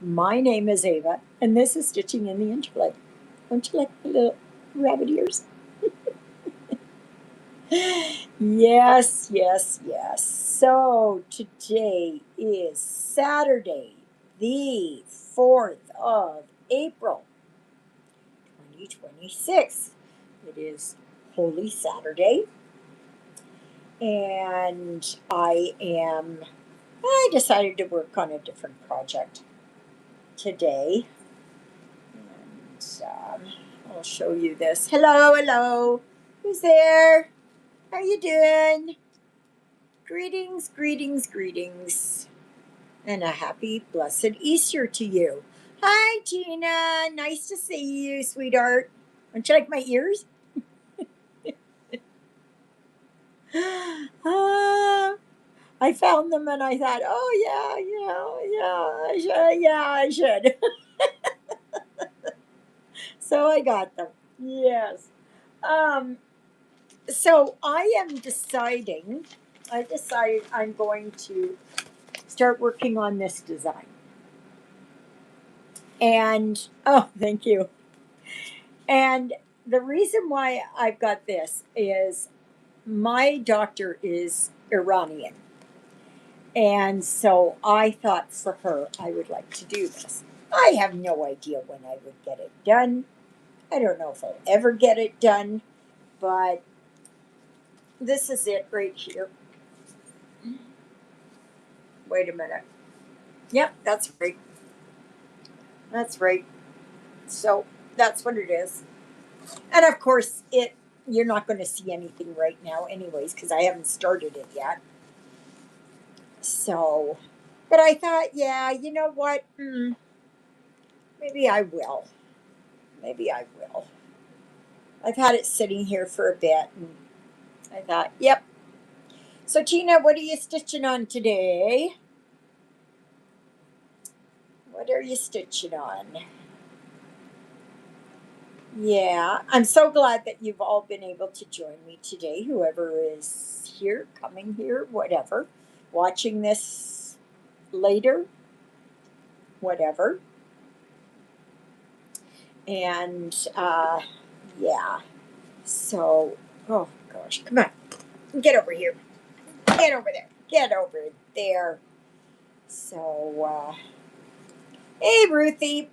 My name is Ava, and this is Stitching in the Interlake. Don't you like my little rabbit ears? Yes, yes, yes. So today is Saturday, the 4th of April, 2026. It is Holy Saturday, and I decided to work on a different project today. And I'll show you this. Hello, hello. Who's there? How you doing? Greetings, greetings, greetings. And a happy, blessed Easter to you. Hi, Tina. Nice to see you, sweetheart. Don't you like my ears? Ah, I found them and I thought, oh, I should. So I got them. Yes. Um, so I decided I'm going to start working on this design. And oh, thank you. And the reason why I've got this is my doctor is Iranian. And so I thought for her, I would like to do this. I have no idea when I would get it done. I don't know if I'll ever get it done, but this is it right here. Wait a minute. Yep, that's right. That's right. So that's what it is. And of course, you're not going to see anything right now, anyways, because I haven't started it yet. So, but I thought, yeah, you know what? Maybe I will. Maybe I will. I've had it sitting here for a bit, and I thought, yep. So, Tina, what are you stitching on today? What are you stitching on? Yeah, I'm so glad that you've all been able to join me today, whoever is here, coming here, whatever, watching this later, whatever. And yeah, so, oh gosh, come on, get over here, get over there, get over there. So, hey, Ruthie.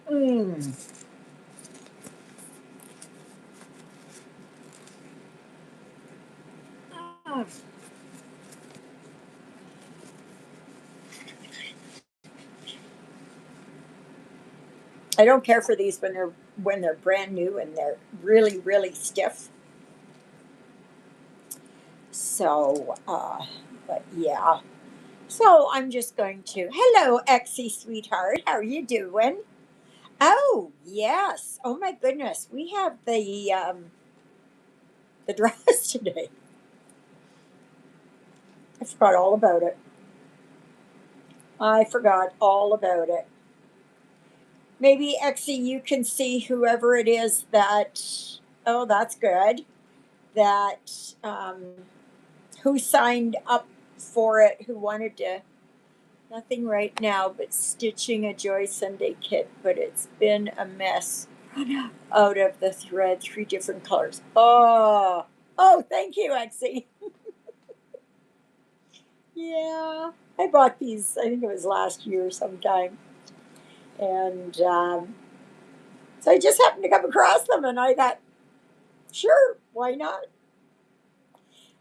Mm. I don't care for these when they're brand new and they're really really stiff. So, but yeah. So I'm just going to. Hello, Exy sweetheart. How are you doing? Oh yes. Oh my goodness. We have the dress today. I forgot all about it. I forgot all about it. Maybe Exy, you can see whoever it is that. Oh, that's good. That who signed up for it? Who wanted to? Nothing right now, but stitching a Joy Sunday kit. But it's been a mess. Out of the thread, 3 different colors. Oh, thank you, Exy. Yeah, I bought these. I think it was last year sometime, and so I just happened to come across them, and I thought, sure, why not?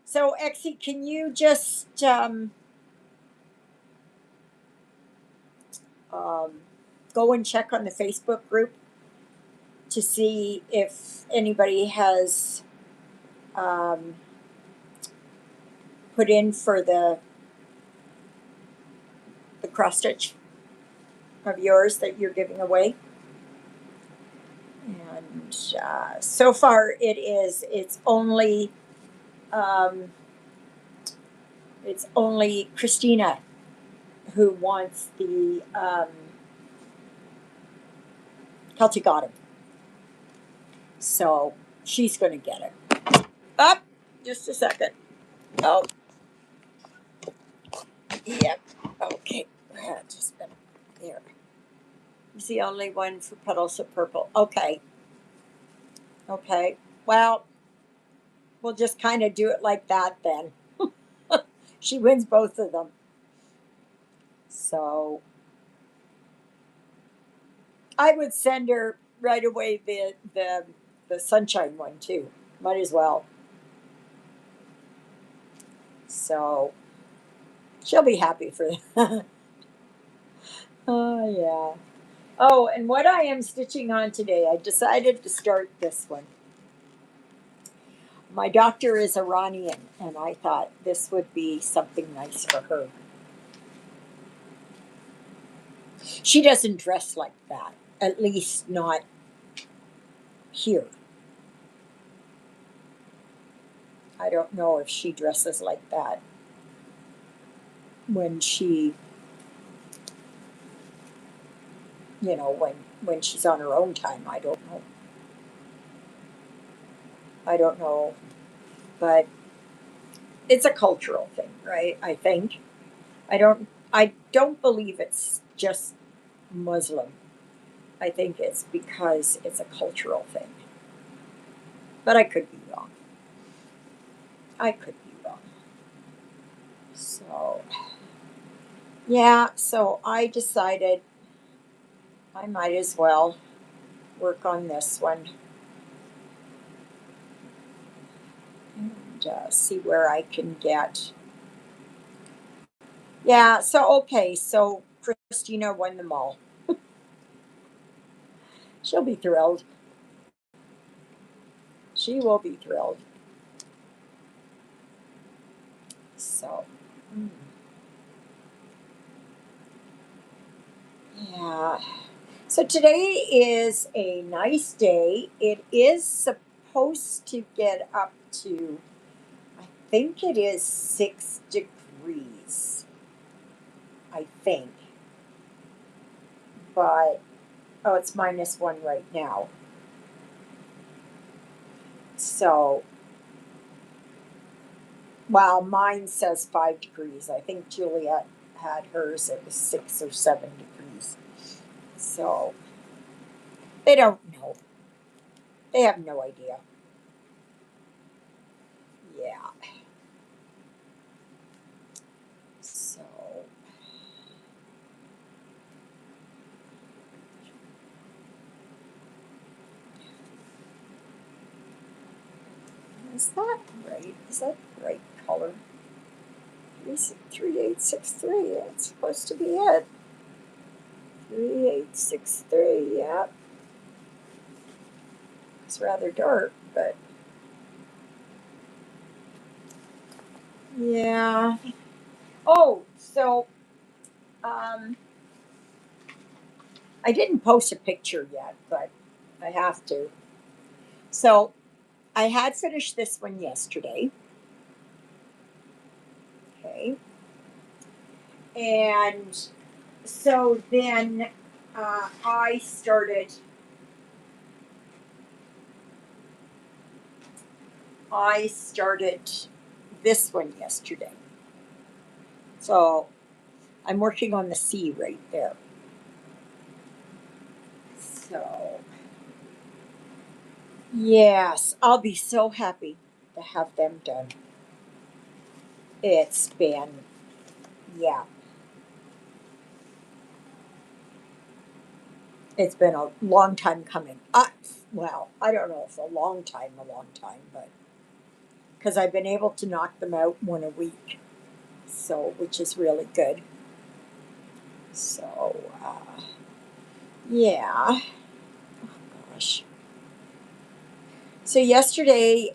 So, Exy, can you just um, go and check on the Facebook group to see if anybody has um, put in for the cross stitch of yours that you're giving away? And so far, um, it's only Christina who wants the Celtic Autumn. So she's going to get it. Up, just a second. Oh, yep. Okay. Just been there. He's the only one for Petals of Purple. Okay. Okay. Well, we'll just kind of do it like that then. She wins both of them. So I would send her right away the sunshine one too. Might as well. So she'll be happy for that. Oh yeah. Oh, and what I am stitching on today, I decided to start this one. My doctor is Iranian, and I thought this would be something nice for her. She doesn't dress like that, at least not here. I don't know if she dresses like that when she, when she's on her own time. I don't know. I don't know, but it's a cultural thing, right? I think. I don't believe it's just Muslim. I think it's because it's a cultural thing. But I could be wrong. I could be wrong. So, yeah, so I decided I might as well work on this one and see where I can get. Yeah, so okay, so Christina won them all. She'll be thrilled. She will be thrilled. So, mm, yeah. So today is a nice day. It is supposed to get up to, I think it is 6 degrees. I think. But, oh, it's -1 right now. So, while mine says 5 degrees, I think Juliet had hers, it was 6 or 7 degrees. So, they don't know. They have no idea. Yeah. So, is that right? Is that the right color? 3863. That's supposed to be it. 3863. Yeah. It's rather dark, but yeah. Oh, so um, I didn't post a picture yet, but I have to. So I had finished this one yesterday. Okay. And so then I started this one yesterday. So I'm working on the C right there. So yes, I'll be so happy to have them done. It's been, yeah, it's been a long time coming. Well, I don't know if a long time, but because I've been able to knock them out one a week, so which is really good. So, yeah, gosh. So yesterday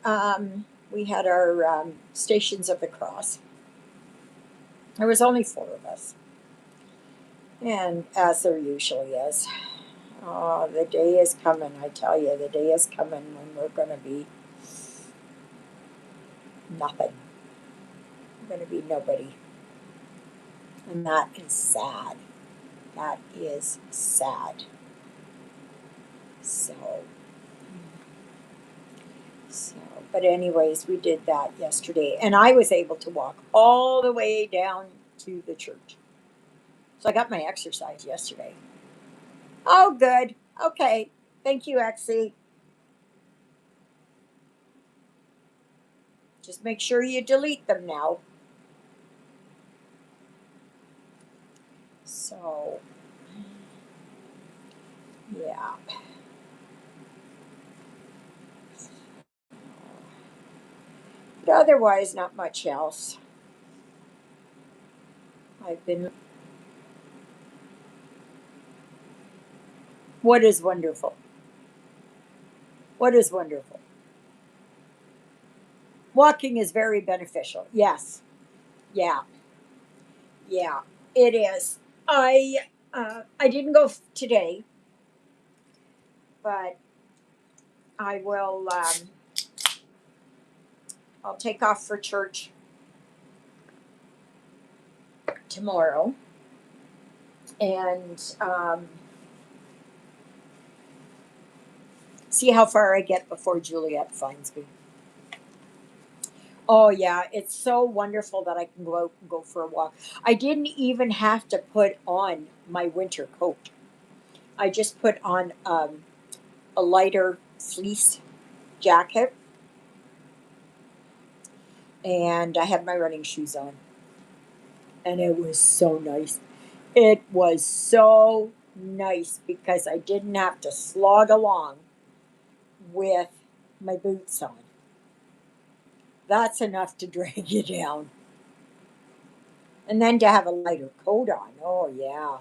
we had our Stations of the Cross. There was only four of us, and as there usually is. Oh, the day is coming, I tell you, the day is coming when we're going to be nothing. We're going to be nobody. And that is sad. That is sad. So, So, but anyways, we did that yesterday, and I was able to walk all the way down to the church. So I got my exercise yesterday. Oh, good. Okay. Thank you, Exie. Just make sure you delete them now. So, yeah. But otherwise, not much else. I've been. What is wonderful? What is wonderful? Walking is very beneficial. Yes. Yeah. Yeah. It is. I didn't go today, but I will. I'll take off for church tomorrow, and see how far I get before Juliet finds me. Oh yeah, it's so wonderful that I can go out and go for a walk. I didn't even have to put on my winter coat. I just put on a lighter fleece jacket, and I had my running shoes on, and it was so nice. It was so nice because I didn't have to slog along with my boots on. That's enough to drag you down. And then to have a lighter coat on. Oh, yeah.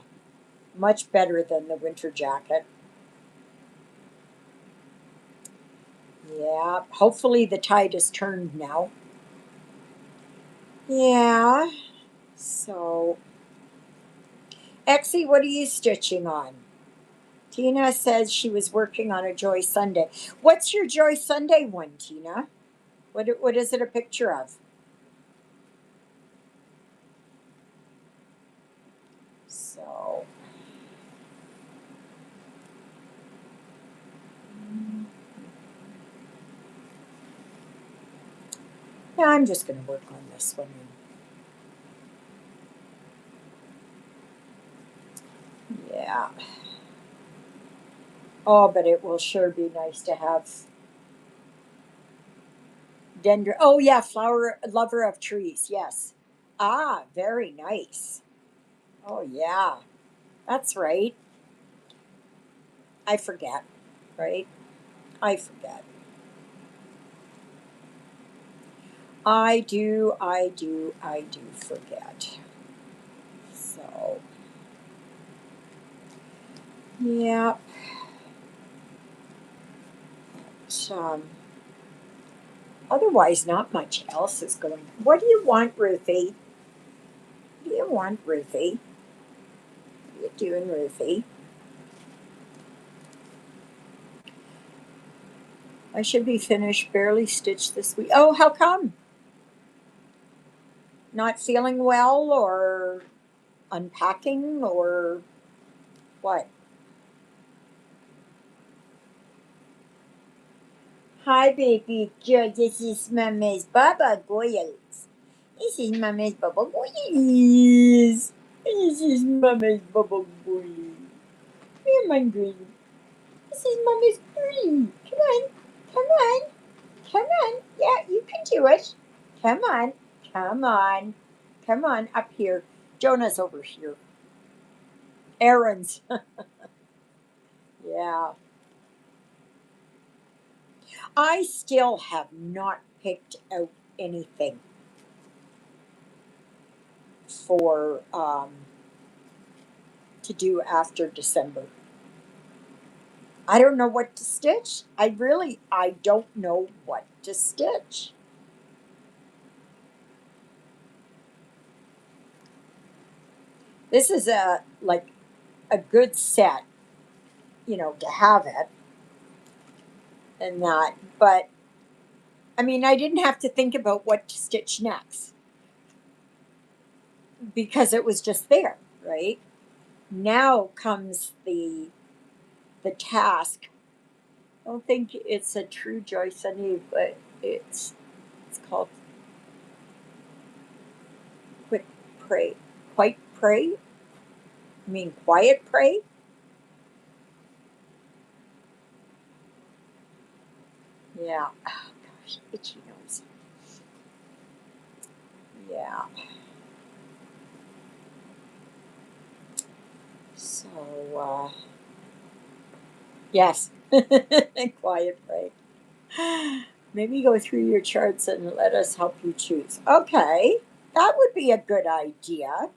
Much better than the winter jacket. Yeah. Hopefully the tide has turned now. Yeah. So, Exie, what are you stitching on? Tina says she was working on a Joy Sunday. What's your Joy Sunday one, Tina? What is it a picture of? So, yeah, I'm just going to work on this one. Yeah. Oh, but it will sure be nice to have dendron. Oh, yeah, flower lover of trees. Yes. Ah, very nice. Oh, yeah. That's right. I forget, right? I forget. I do forget. So, yeah. Um, otherwise, not much else is going. What do you want, Ruthie? What do you want, Ruthie? What are you doing, Ruthie? I should be finished, barely stitched this week. Oh, how come? Not feeling well or unpacking or what? Hi, baby Joe. This is Mama's Baba Goyles. This is Mama's Baba Goyles. This is Mama's Baba Goyles. Come on, girlie. This is Mama's girlie. Come on. Come on. Come on. Yeah, you can do it. Come on. Come on. Come on up here. Jonah's over here. Errands. Yeah. I still have not picked out anything for to do after December. I don't know what to stitch. I don't know what to stitch. This is a good set, to have it and that. But I mean, I didn't have to think about what to stitch next because it was just there, right? Now comes the task I don't think it's a true joy Sunday, but it's called Quick Pray. Quite Pray? I mean Quiet Pray? Yeah. Oh, gosh, itchy nose. Yeah. So, yes. Quiet Pray. Maybe go through your charts and let us help you choose. Okay. That would be a good idea,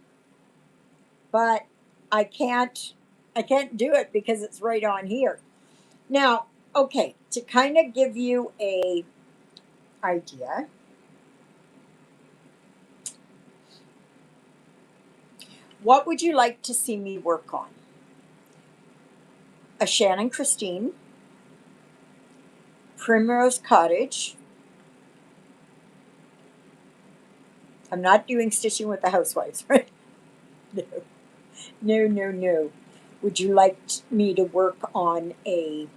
but I can't I can't do it because it's right on here. Now, okay, to kind of give you a idea, what would you like to see me work on? A Shannon Christine, Primrose Cottage. I'm not doing stitching with the housewives, right? No, no, no, no. Would you like me to work on a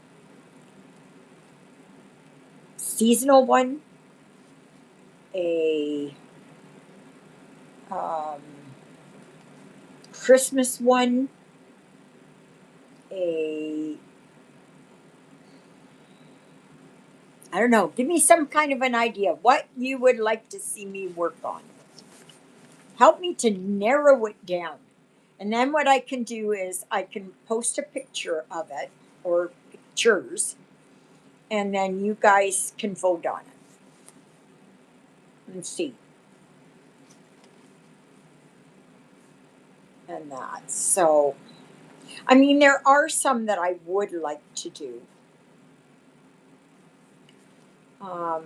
seasonal one, a um, Christmas one, a I don't know. Give me some kind of an idea what you would like to see me work on. Help me to narrow it down. And then what I can do is I can post a picture of it or pictures, and then you guys can vote on it and see. And that. So, I mean, there are some that I would like to do. Um,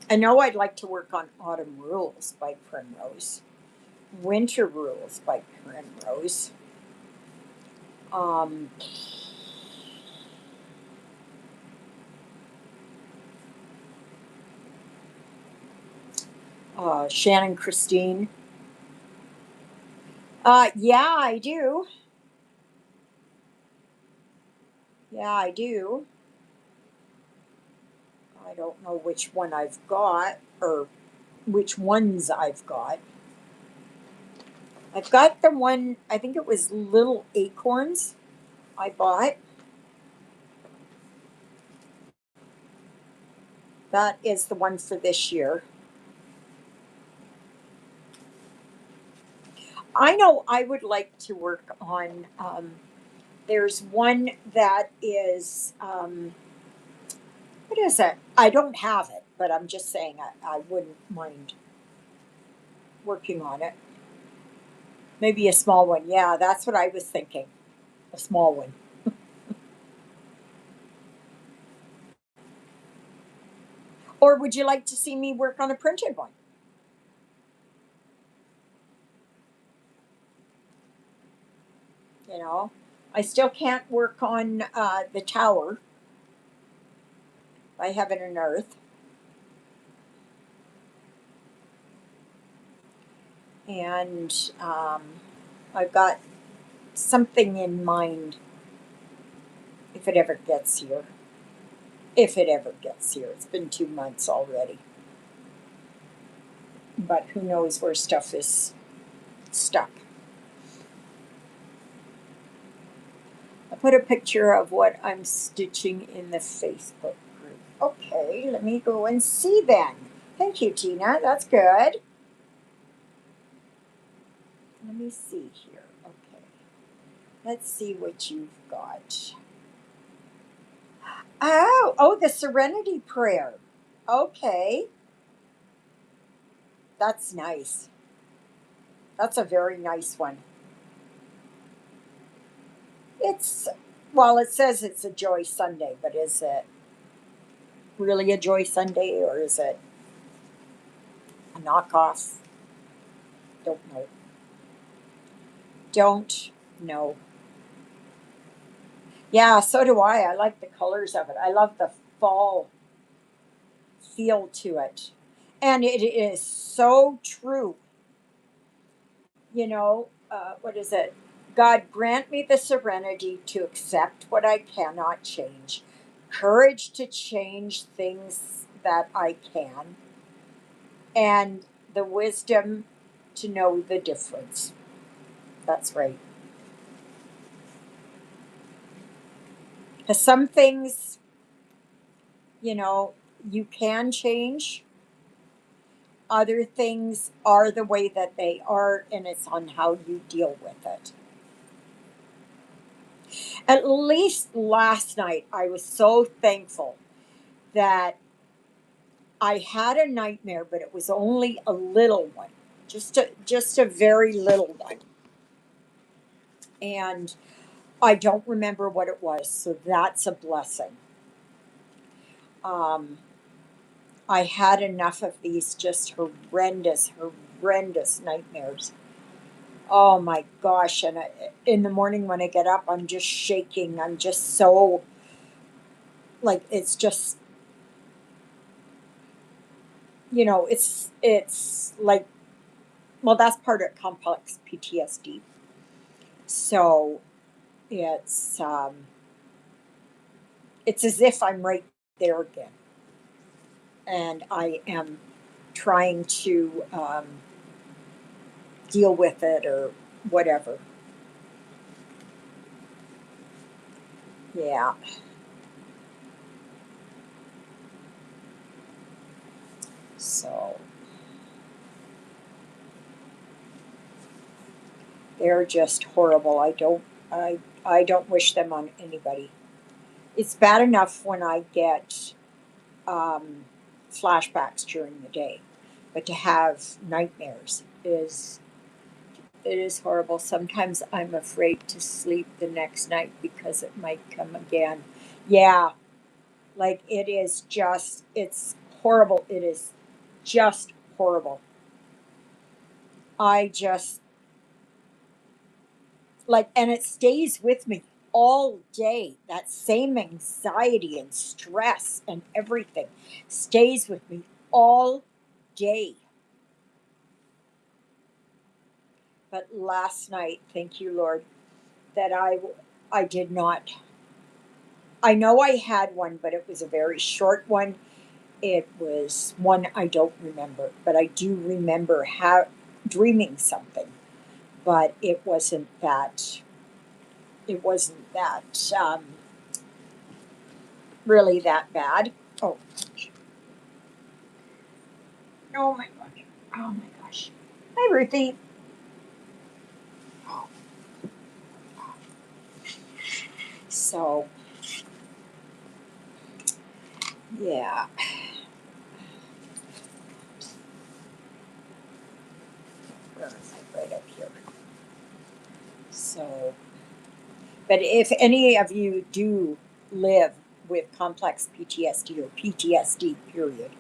I know I'd like to work on Autumn Rules by Primrose, Winter Rules by Primrose. Um, Shannon Christine. Yeah, I do. Yeah, I do. I don't know which one I've got or which ones I've got. I've got the one, I think it was Little Acorns I bought. That is the one for this year. I know I would like to work on, there's one that is, what is it? I don't have it, but I'm just saying I wouldn't mind working on it. Maybe a small one. Yeah, that's what I was thinking. A small one. Or would you like to see me work on a printed one? You know, I still can't work on the tower by Heaven and Earth. And I've got something in mind if it ever gets here. If it ever gets here. It's been 2 months already. But who knows where stuff is stuck. I put a picture of what I'm stitching in the Facebook group. Okay, let me go and see then. Thank you, Tina. That's good. Let me see here. Okay. Let's see what you've got. Oh, the Serenity Prayer. Okay. That's nice. That's a very nice one. It's, well, it says it's a Joy Sunday, but is it really a Joy Sunday or is it a knockoff? Don't know. Don't know. Yeah, so do I. I like the colors of it. I love the fall feel to it. And it is so true. What is it? God, grant me the serenity to accept what I cannot change, courage to change things that I can, and the wisdom to know the difference. That's right. Because some things, you know, you can change. Other things are the way that they are, and it's on how you deal with it. At least last night, I was so thankful that I had a nightmare, but it was only a little one, just a very little one, and I don't remember what it was, so that's a blessing. Um, I had enough of these just horrendous nightmares. Oh my gosh! And in the morning when I get up, I'm just shaking. I'm just so like it's just it's like, well, that's part of complex PTSD. So it's it's as if I'm right there again, and I am trying to deal with it or whatever. Yeah. So they're just horrible. I don't wish them on anybody. It's bad enough when I get um, flashbacks during the day, but to have nightmares is it is horrible. Sometimes I'm afraid to sleep the next night because it might come again. Yeah, like it's horrible. It is just horrible. I just like, and it stays with me all day. That same anxiety and stress and everything stays with me all day. But last night, thank you, Lord, that I did not. I know I had one, but it was a very short one. It was one I don't remember, but I do remember dreaming something. But it wasn't that really that bad. Oh, oh my gosh. Oh my gosh. Hi, Ruthie. So, yeah. Where is it? Right up here. So, but if any of you do live with complex PTSD or PTSD, period,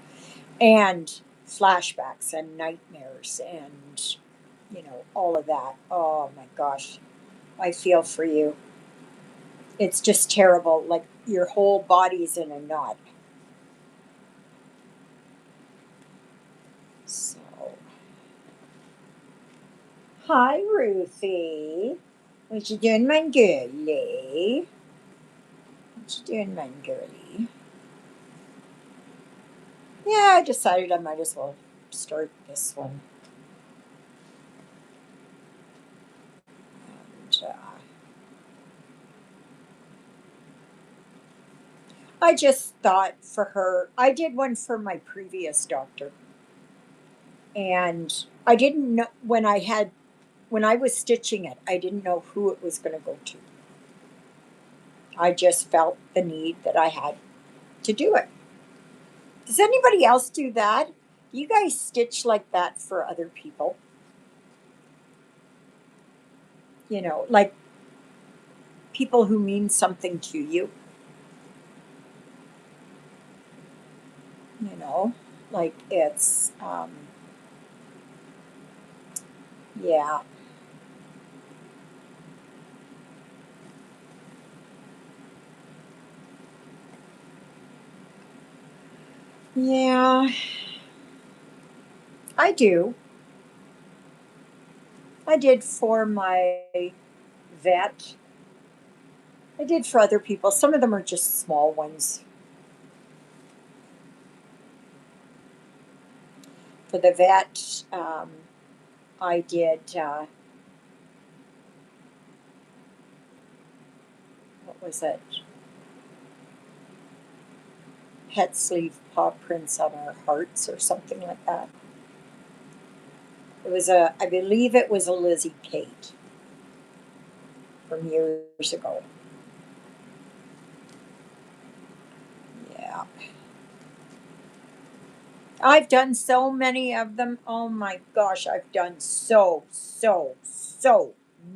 and flashbacks and nightmares and, all of that, oh my gosh, I feel for you. It's just terrible. Like your whole body's in a knot. So, hi, Ruthie. What you doing, my girlie? What you doing, my girlie? Yeah, I decided I might as well start this one. And I just thought for her, I did one for my previous doctor. And I didn't know when I was stitching it, I didn't know who it was going to go to. I just felt the need that I had to do it. Does anybody else do that? You guys stitch like that for other people? Like people who mean something to you, you know? Like yeah. Yeah, I do. I did for my vet. I did for other people. Some of them are just small ones. For the vet, I did, what was it? Pet sleeve paw prints on our hearts or something like that. It was I believe it was a Lizzie Kate from years ago. Yeah. I've done so many of them. Oh my gosh, I've done so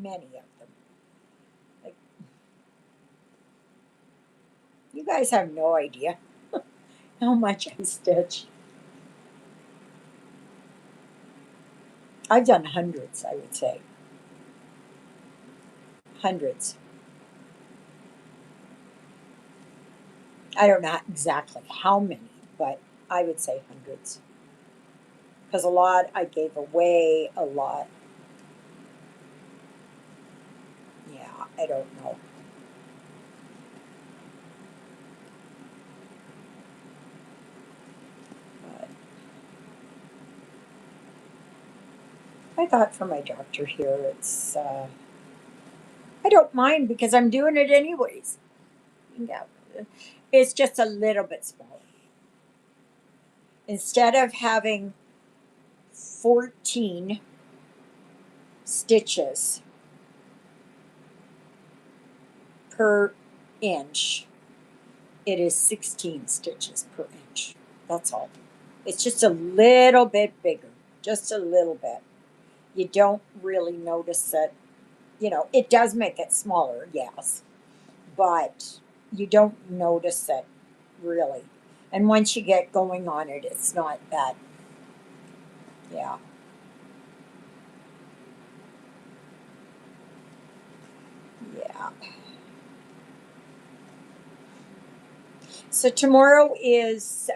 many of them. Like, you guys have no idea how much I stitch. I've done hundreds, I would say. Hundreds. I don't know exactly how many, but I would say hundreds. Because a lot I gave away, a lot. Yeah, I don't know. But I thought for my doctor here, I don't mind because I'm doing it anyways. Yeah, it's just a little bit smaller. Instead of having 14 stitches per inch, it is 16 stitches per inch. That's all. It's just a little bit bigger, just a little bit. You don't really notice it. It does make it smaller, yes, but you don't notice it really. And once you get going on it, it's not that, yeah, yeah. So tomorrow is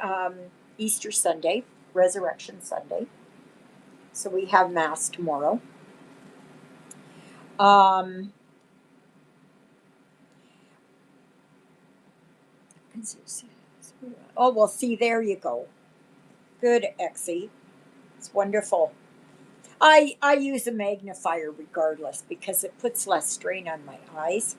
Easter Sunday, Resurrection Sunday. So we have Mass tomorrow. Um, oh, well, see, there you go. Good, Exie. It's wonderful. I use a magnifier regardless because it puts less strain on my eyes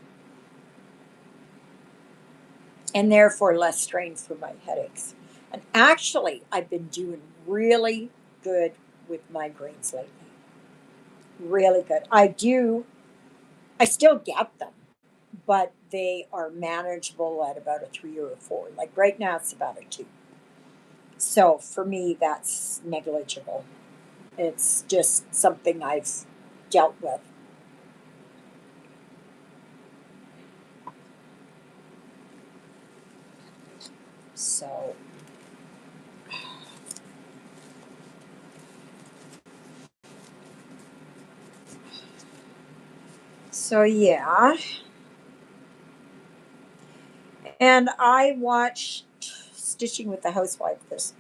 and therefore less strain for my headaches. And actually, I've been doing really good with migraines lately. Really good. I still get them, but they are manageable at about a 3 or a 4. Like right now, it's about a 2. So for me, that's negligible. It's just something I've dealt with. So, so yeah. And I watched Stitching with the Housewives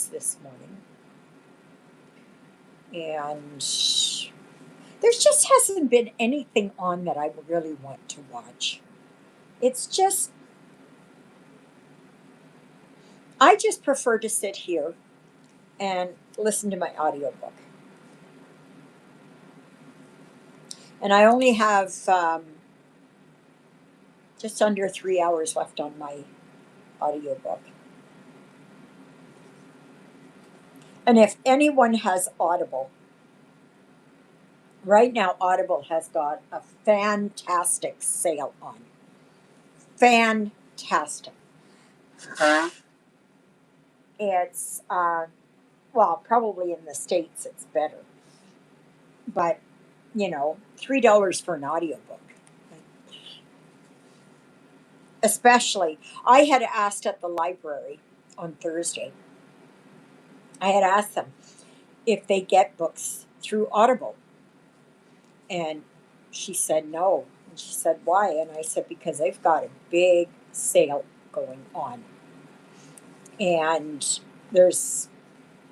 this morning, and there just hasn't been anything on that I really want to watch. It's just I just prefer to sit here and listen to my audiobook. And I only have just under 3 hours left on my audiobook. And if anyone has Audible, right now Audible has got a fantastic sale on. Fantastic. It's, well, probably in the States it's better. But, $3 for an audiobook. Especially, I had asked at the library on Thursday, I had asked them if they get books through Audible. And she said no. And she said, why? And I said, because they've got a big sale going on. And there's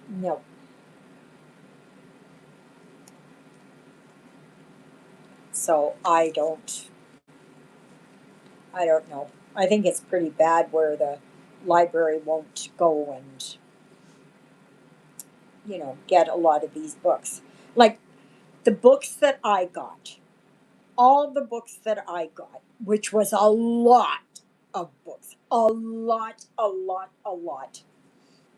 no. So I don't know. I think it's pretty bad where the library won't go and, get a lot of these books. Like the books that I got, all the books that I got, which was a lot of books, a lot, a lot, a lot.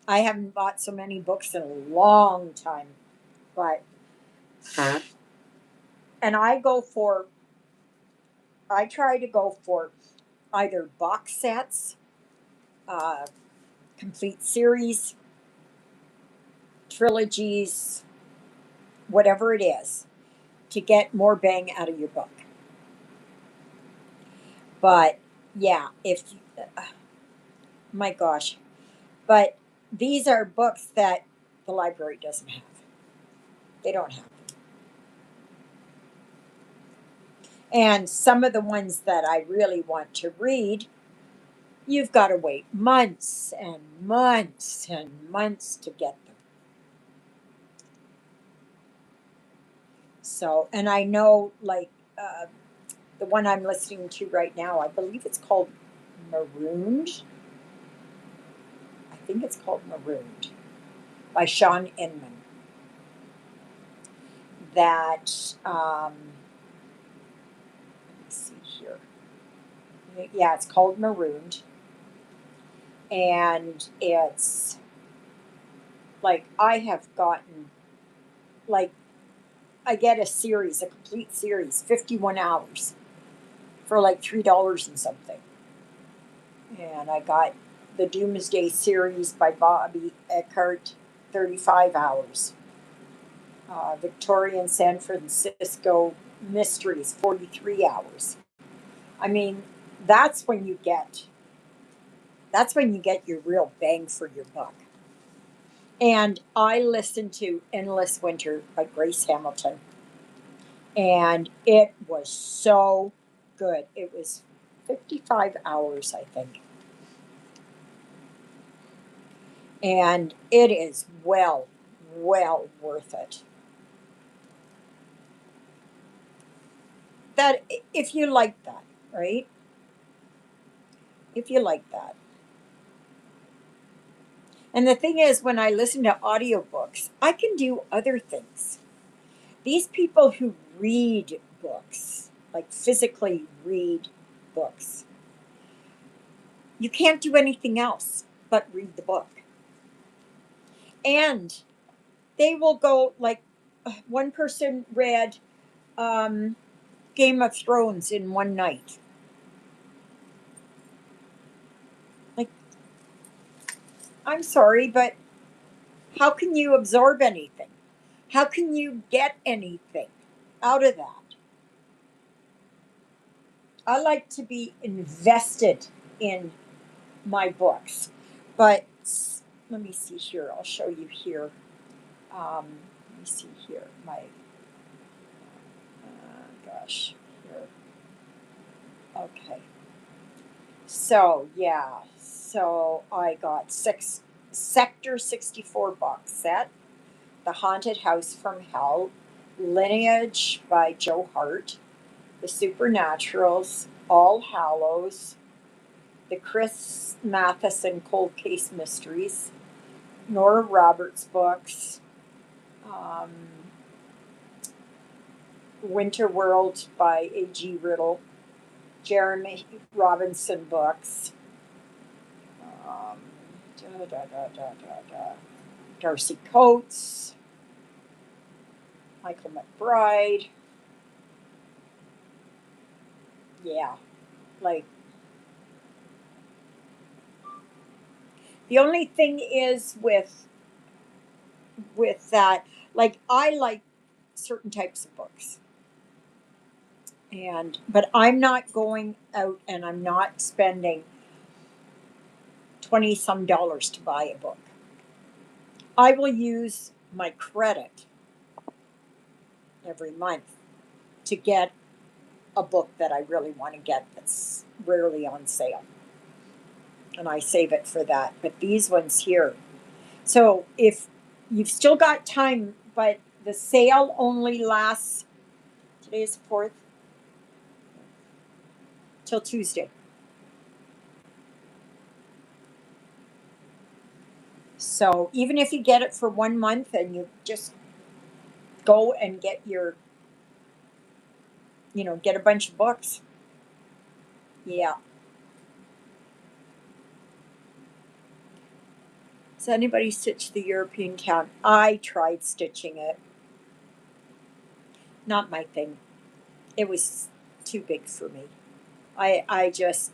I haven't bought so many books in a long time, but, and I try to go for either box sets, uh, complete series, trilogies, whatever it is, to get more bang out of your book. But yeah, my gosh, but these are books that the library doesn't have. They don't have. And some of the ones that I really want to read, you've got to wait months and months and months to get them. So, and I know like the one I'm listening to right now, I believe it's called Marooned. I think it's called Marooned by Sean Inman. That, let me see here. Yeah, it's called Marooned. And it's like I have gotten, like, I get a series, a complete series, 51 hours for like $3 and something. And I got the Doomsday series by Bobby Eckhart, 35 hours. Victorian San Francisco Mysteries, 43 hours. I mean, that's when you get that's when you get your real bang for your buck. And I listened to Endless Winter by Grace Hamilton, and it was so good. It was 55 hours, I think. And it is well worth it. That if you like that, right? If you like that. And the thing is, when I listen to audiobooks, I can do other things. These people who read books, like physically read books, you can't do anything else but read the book. And they will go, like, one person read um, Game of Thrones in one night. Like, I'm sorry, but how can you absorb anything? How can you get anything out of that? I like to be invested in my books. But let me see here. I'll show you here. Let me see here. My gosh, here. Okay. So yeah. So I got Sector 64 box set, The Haunted House from Hell, Lineage by Joe Hart, The Supernaturals, All Hallows, the Chris Matheson Cold Case Mysteries, Nora Roberts books, um, Winter World by A.G. Riddle, Jeremy Robinson books, um, Darcy Coates, Michael McBride. Yeah, like the only thing is with that, like I like certain types of books. And but I'm not going out and I'm not spending 20 some dollars to buy a book. I will use my credit every month to get a book that I really want to get that's rarely on sale. And I save it for that. But these ones here. So if you've still got time, but the sale only lasts, today's 4th. till Tuesday. So even if you get it for 1 month and you just go and get your, get a bunch of books. Yeah. Does anybody stitch the European count? I tried stitching it. Not my thing. It was too big for me. I just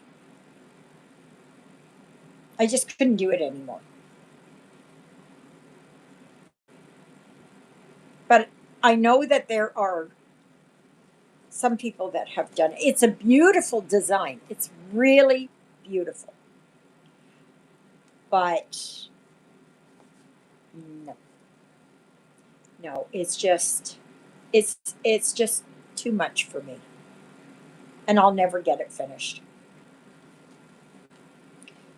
couldn't do it anymore. But I know that there are some people that have done it. It's a beautiful design. It's really beautiful. But no, no, it's just too much for me. And I'll never get it finished.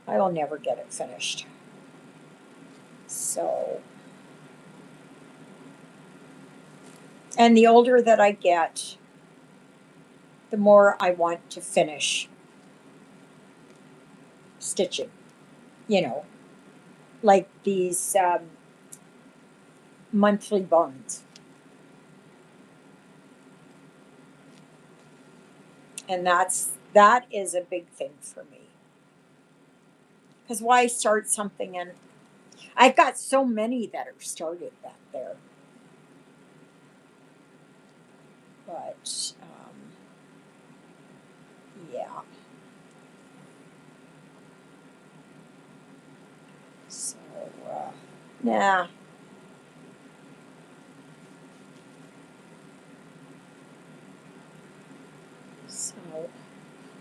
I will never get it finished. So, and the older that I get, the more I want to finish stitching, you know, like these monthly bonds. And that is a big thing for me. Because why start something, and I've got so many that are started back there. But yeah. So nah. So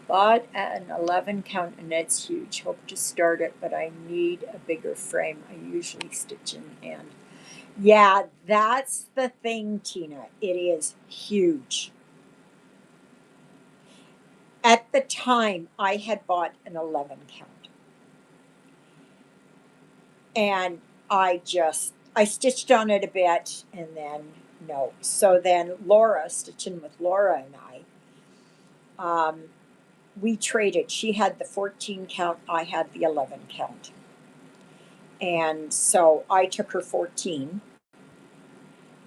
bought an 11 count and it's huge. Hope to start it, but I need a bigger frame. I usually stitch in hand. Yeah, that's the thing, Tina. It is huge. At the time, I had bought an 11 count, and I stitched on it a bit, and then no. So then Laura, stitching with Laura and um, we traded. She had the 14 count, I had the 11 count. And so I took her 14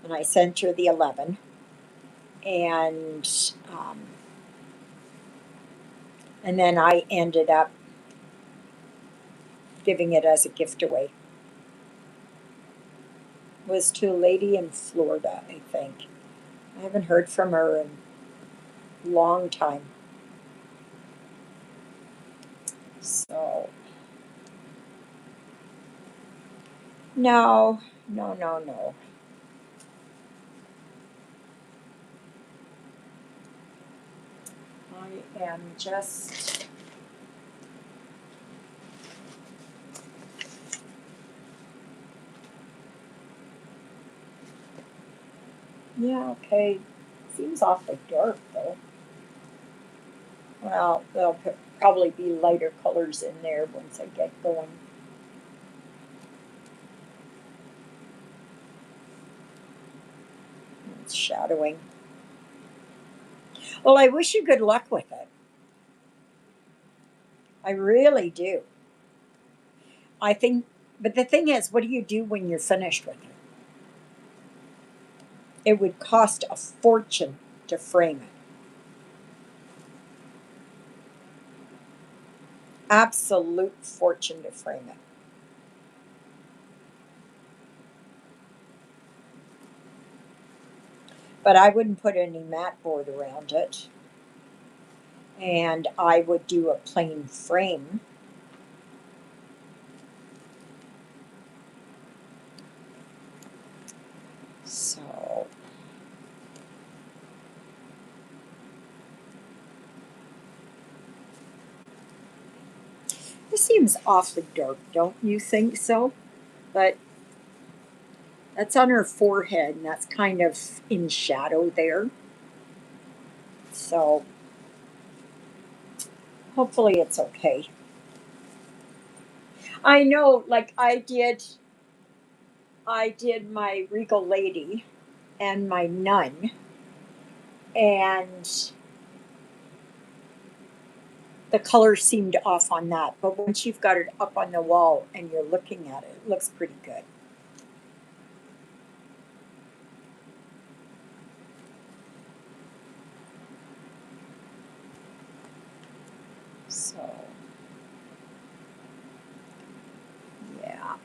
and I sent her the 11. And um, and then I ended up giving it as a gift away. It was to a lady in Florida, I think. I haven't heard from her in a long time. So no, no, no, no. I am just, yeah, okay. Seems awfully dark though. Well, there'll probably be lighter colors in there once I get going. It's shadowing. Well, I wish you good luck with it. I really do. I think, but the thing is, what do you do when you're finished with it? It would cost a fortune to frame it. Absolute fortune to frame it. But I wouldn't put any mat board around it. And I would do a plain frame. So, this seems awfully dark, don't you think so? But that's on her forehead, and that's kind of in shadow there. So, hopefully, it's okay. I know, like I did my Regal Lady and my Nun, and the color seemed off on that. But once you've got it up on the wall and you're looking at it, it looks pretty good. So, yeah.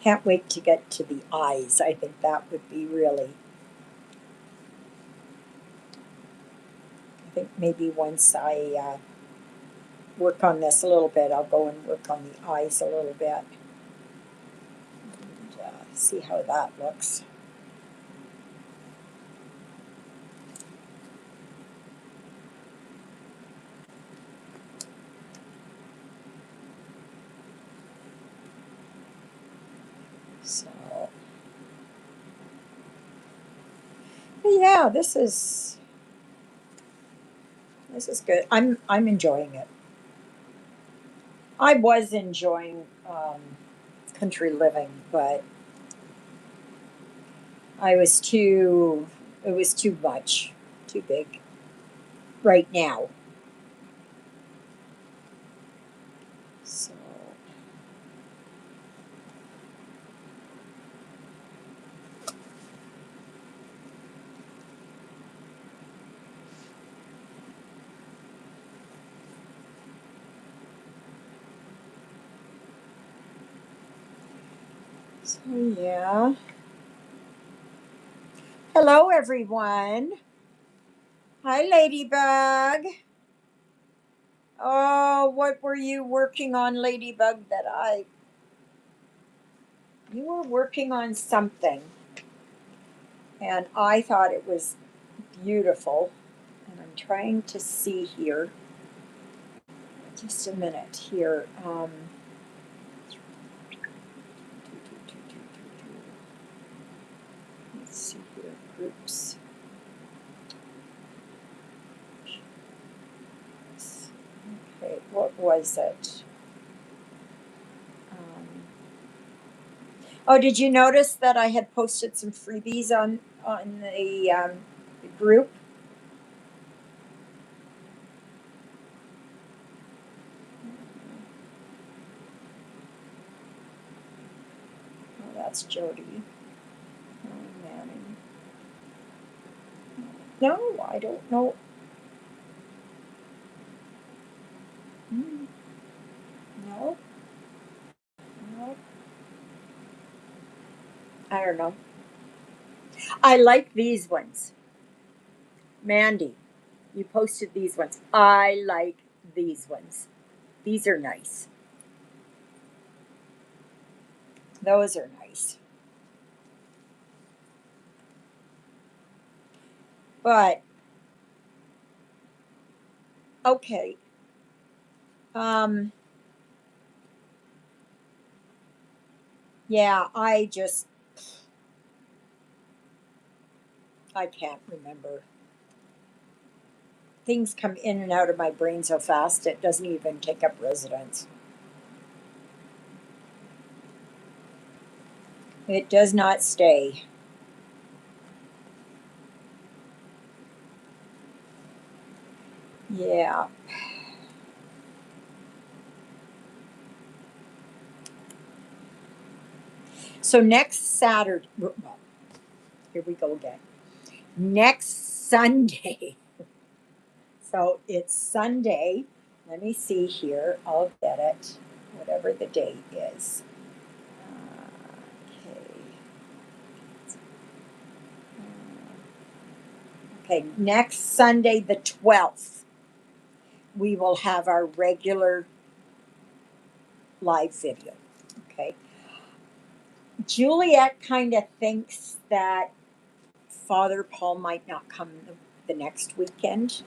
Can't wait to get to the eyes. I think that would be really, I think maybe once I work on this a little bit, I'll go and work on the eyes a little bit and see how that looks. So, but yeah, this is good. I'm enjoying it. I was enjoying country living, but I was too. It was too much, too big right now. So yeah. Hello, everyone. Hi, Ladybug. Oh, what were you working on, Ladybug? You were working on something, and I thought it was beautiful. And I'm trying to see here. Just a minute here. Let's see here. Groups. Okay, what was it? Oh, did you notice that I had posted some freebies on the group? Oh, that's Jody. Oh, Manning. No, I don't know. Hmm, no, no, I don't know. I like these ones. Mandy, you posted these ones. I like these ones. These are nice. Those are nice. But okay. Um, yeah, I can't remember. Things come in and out of my brain so fast it doesn't even take up residence. It does not stay. Yeah. So next Saturday, well, here we go again. Next Sunday. So it's Sunday. Let me see here. I'll get it. Whatever the date is. Okay. Okay. Next Sunday, the 12th, we will have our regular live video. Okay. Juliet kind of thinks that Father Paul might not come the next weekend.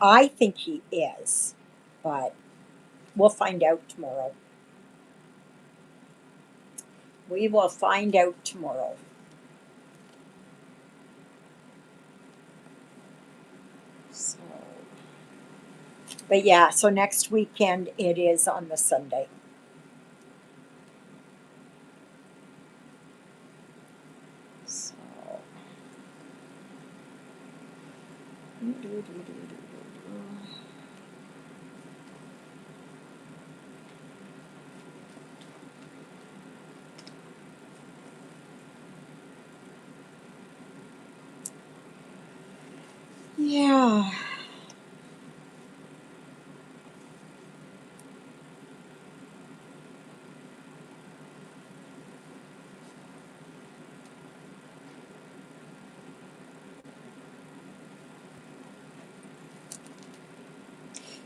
I think he is, but we'll find out tomorrow. We will find out tomorrow. So, but yeah, so next weekend it is on the Sunday. So, Yeah.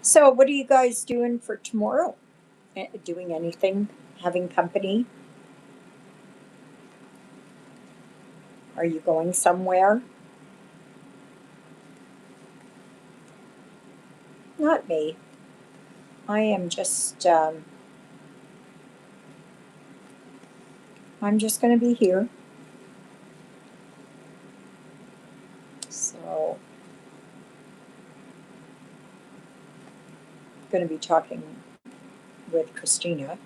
So, what are you guys doing for tomorrow? Doing anything? Having company? Are you going somewhere? Not me. I am just, I'm just going to be here. So, I'm going to be talking with Christina,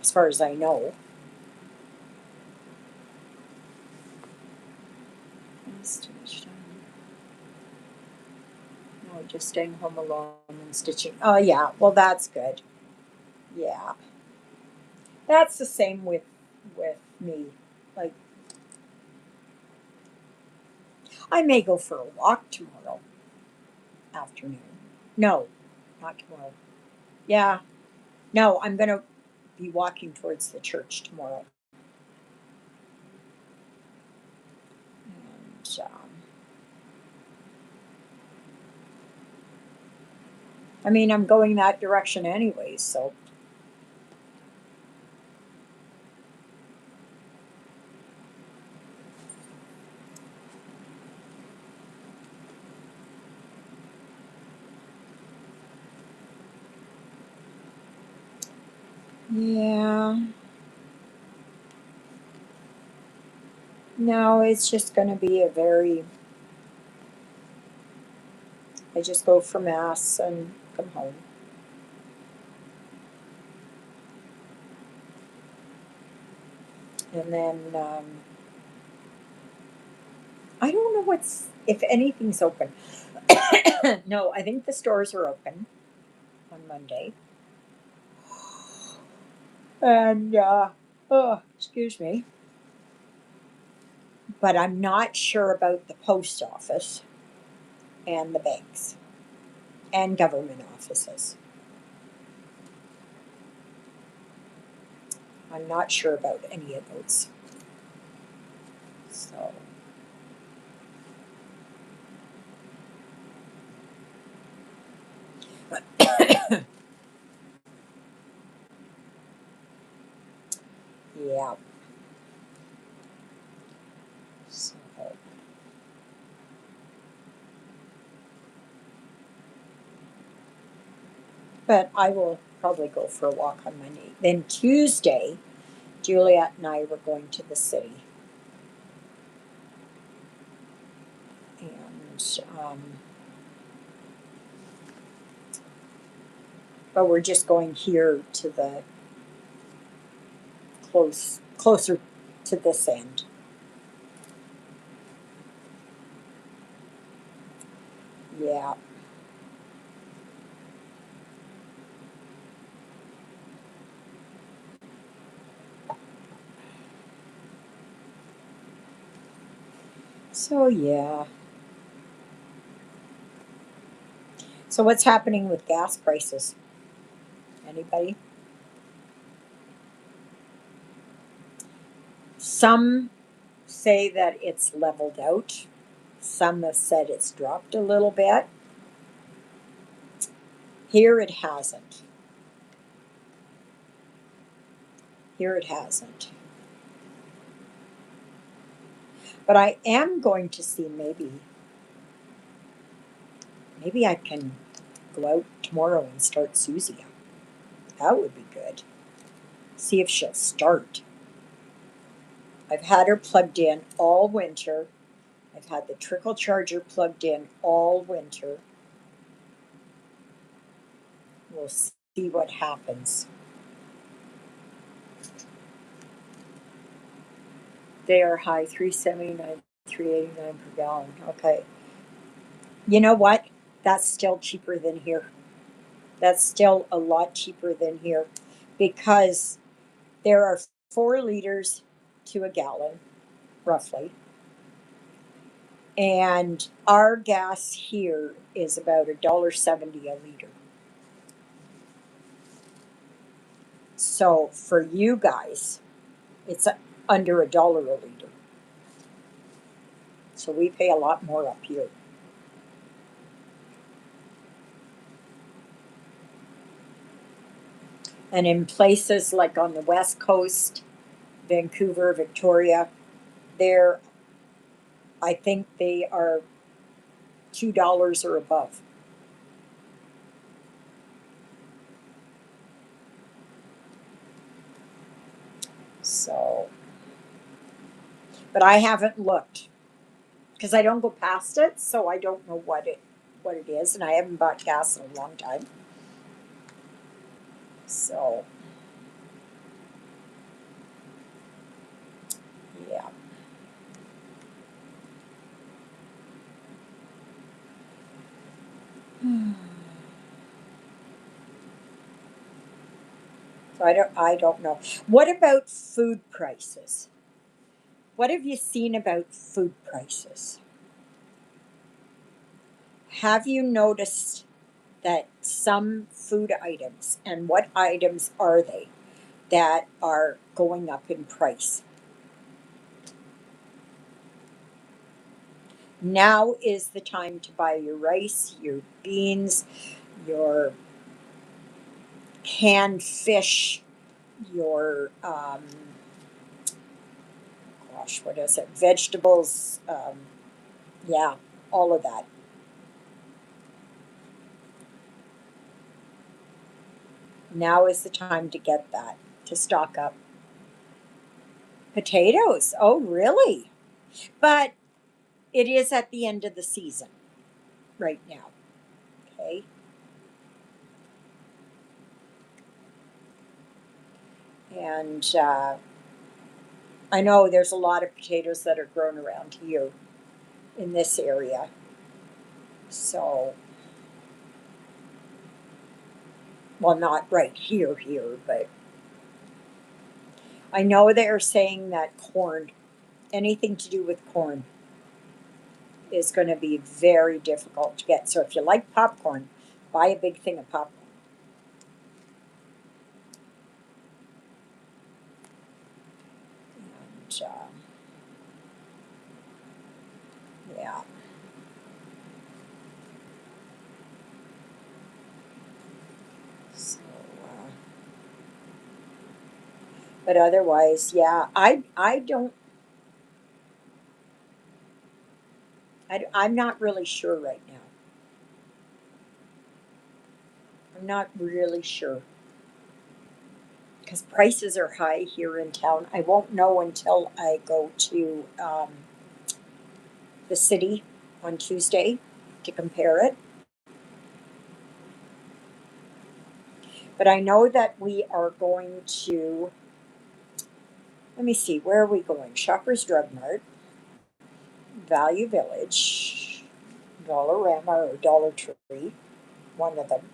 as far as I know. It's too much time. No, just staying home alone and stitching. Oh, yeah. Well, that's good. Yeah. That's the same with me. Like, I may go for a walk tomorrow afternoon. No, not tomorrow. Yeah. No, I'm going to be walking towards the church tomorrow. And, I mean, I'm going that direction anyway, so yeah. No, it's just going to be a very, I just go for mass and come home. And then I don't know if anything's open. No, I think the stores are open on Monday. And, oh, excuse me. But I'm not sure about the post office and the banks and government offices. I'm not sure about any of those. So, yeah. So, but I will probably go for a walk on Monday. Then Tuesday, Juliet and I were going to the city. And, but we're just going here to the closer to this end. Yeah. So, yeah. So, what's happening with gas prices? Anybody? Some say that it's leveled out. Some have said it's dropped a little bit. Here it hasn't. Here it hasn't. But I am going to see maybe I can go out tomorrow and start Susie up. That would be good. See if she'll start. I've had her plugged in all winter. I've had the trickle charger plugged in all winter. We'll see what happens. They are high 379, $3.89 per gallon. Okay. You know what? That's still cheaper than here. That's still a lot cheaper than here because there are 4 liters to a gallon, roughly. And our gas here is about $1.70 a liter. So for you guys, it's under $1 a liter. So we pay a lot more up here. And in places like on the West Coast, Vancouver, Victoria, there, I think they are $2 or above. So, but I haven't looked because I don't go past it, so I don't know what it is, and I haven't bought gas in a long time. So, yeah. So I don't know. What about food prices? What have you seen about food prices? Have you noticed that some food items, and what items are they, that are going up in price? Now is the time to buy your rice, your beans, your canned fish, your gosh, what is it? Vegetables, yeah, all of that. Now is the time to get that, to stock up. Potatoes. Oh, really? But it is at the end of the season right now. Okay. And I know there's a lot of potatoes that are grown around here in this area. So, well, not right here, but I know they're saying that corn, anything to do with corn, is going to be very difficult to get. So if you like popcorn, buy a big thing of popcorn. And yeah. So, but otherwise, yeah, I'm not really sure right now. I'm not really sure because prices are high here in town. I won't know until I go to the city on Tuesday to compare it. But I know that we are going to, let me see, where are we going? Shoppers Drug Mart, Value Village, Dollarama or Dollar Tree, one of them.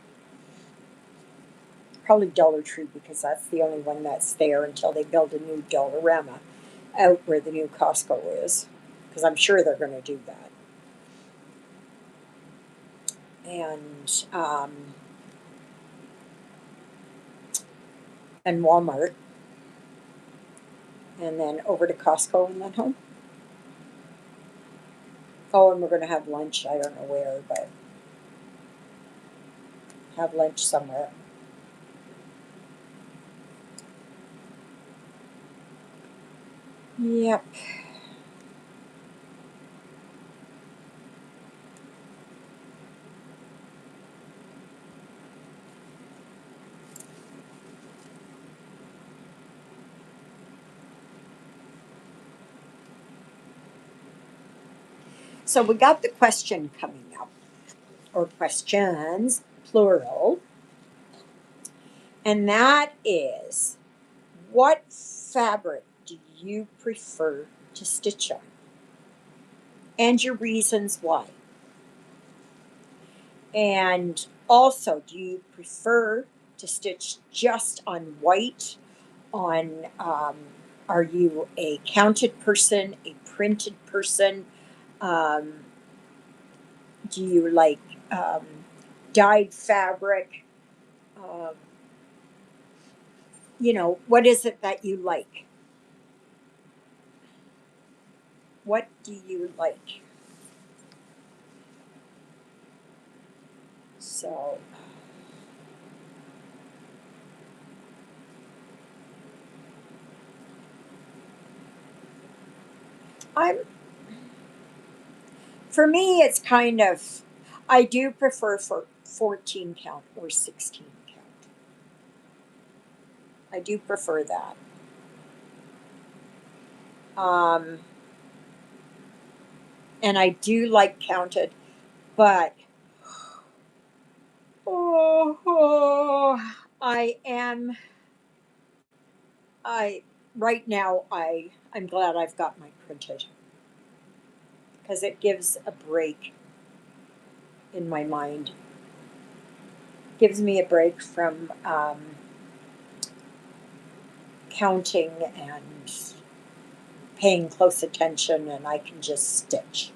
Probably Dollar Tree because that's the only one that's there until they build a new Dollarama out where the new Costco is. Because I'm sure they're going to do that. And and Walmart, and then over to Costco and then home. Oh, and we're going to have lunch. I don't know where, but have lunch somewhere. Yep. So we got the question coming up, or questions, plural, and that is, what fabric do you prefer to stitch on? and your reasons why. And also, do you prefer to stitch just on white? On Are you a counted person, a printed person? Um, do you like um, dyed fabric? Um, what is it that you like? What do you like? So, I'm for me, it's kind of I do prefer for 14 count or 16 count. I do prefer that. Um, and I do like counted, but I am I right now I'm glad I've got my printed because it gives a break in my mind. Gives me a break from counting and paying close attention, and I can just stitch.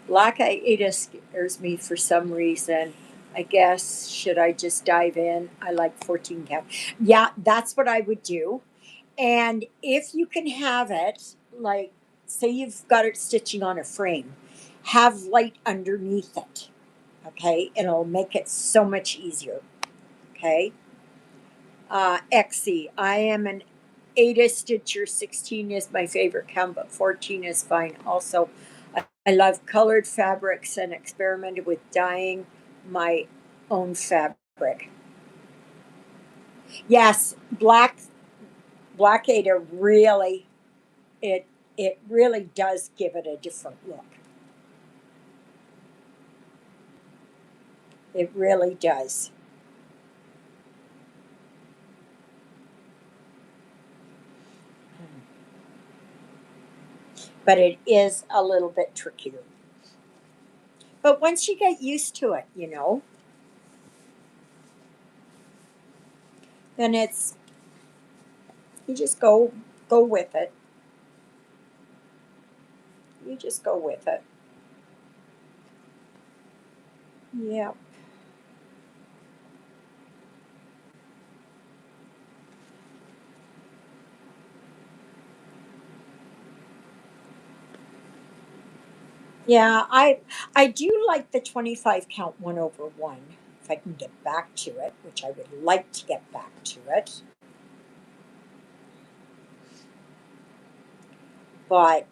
Black Aida scares me for some reason. I guess should I just dive in? I like 14 count. Yeah, that's what I would do. And if you can have it, like, say you've got it stitching on a frame, have light underneath it. Okay. It'll make it so much easier. Okay. XC. I am an Ada Stitcher. 16 is my favorite count, but 14 is fine. Also, I love colored fabrics and experimented with dyeing my own fabric. Yes, black Ada really it it really does give it a different look. It really does. But it is a little bit trickier. But once you get used to it, then it's you just go with it. You just go with it. Yeah. Yeah, I do like the 25 count 1/1 if I can get back to it, which I would like to get back to it. But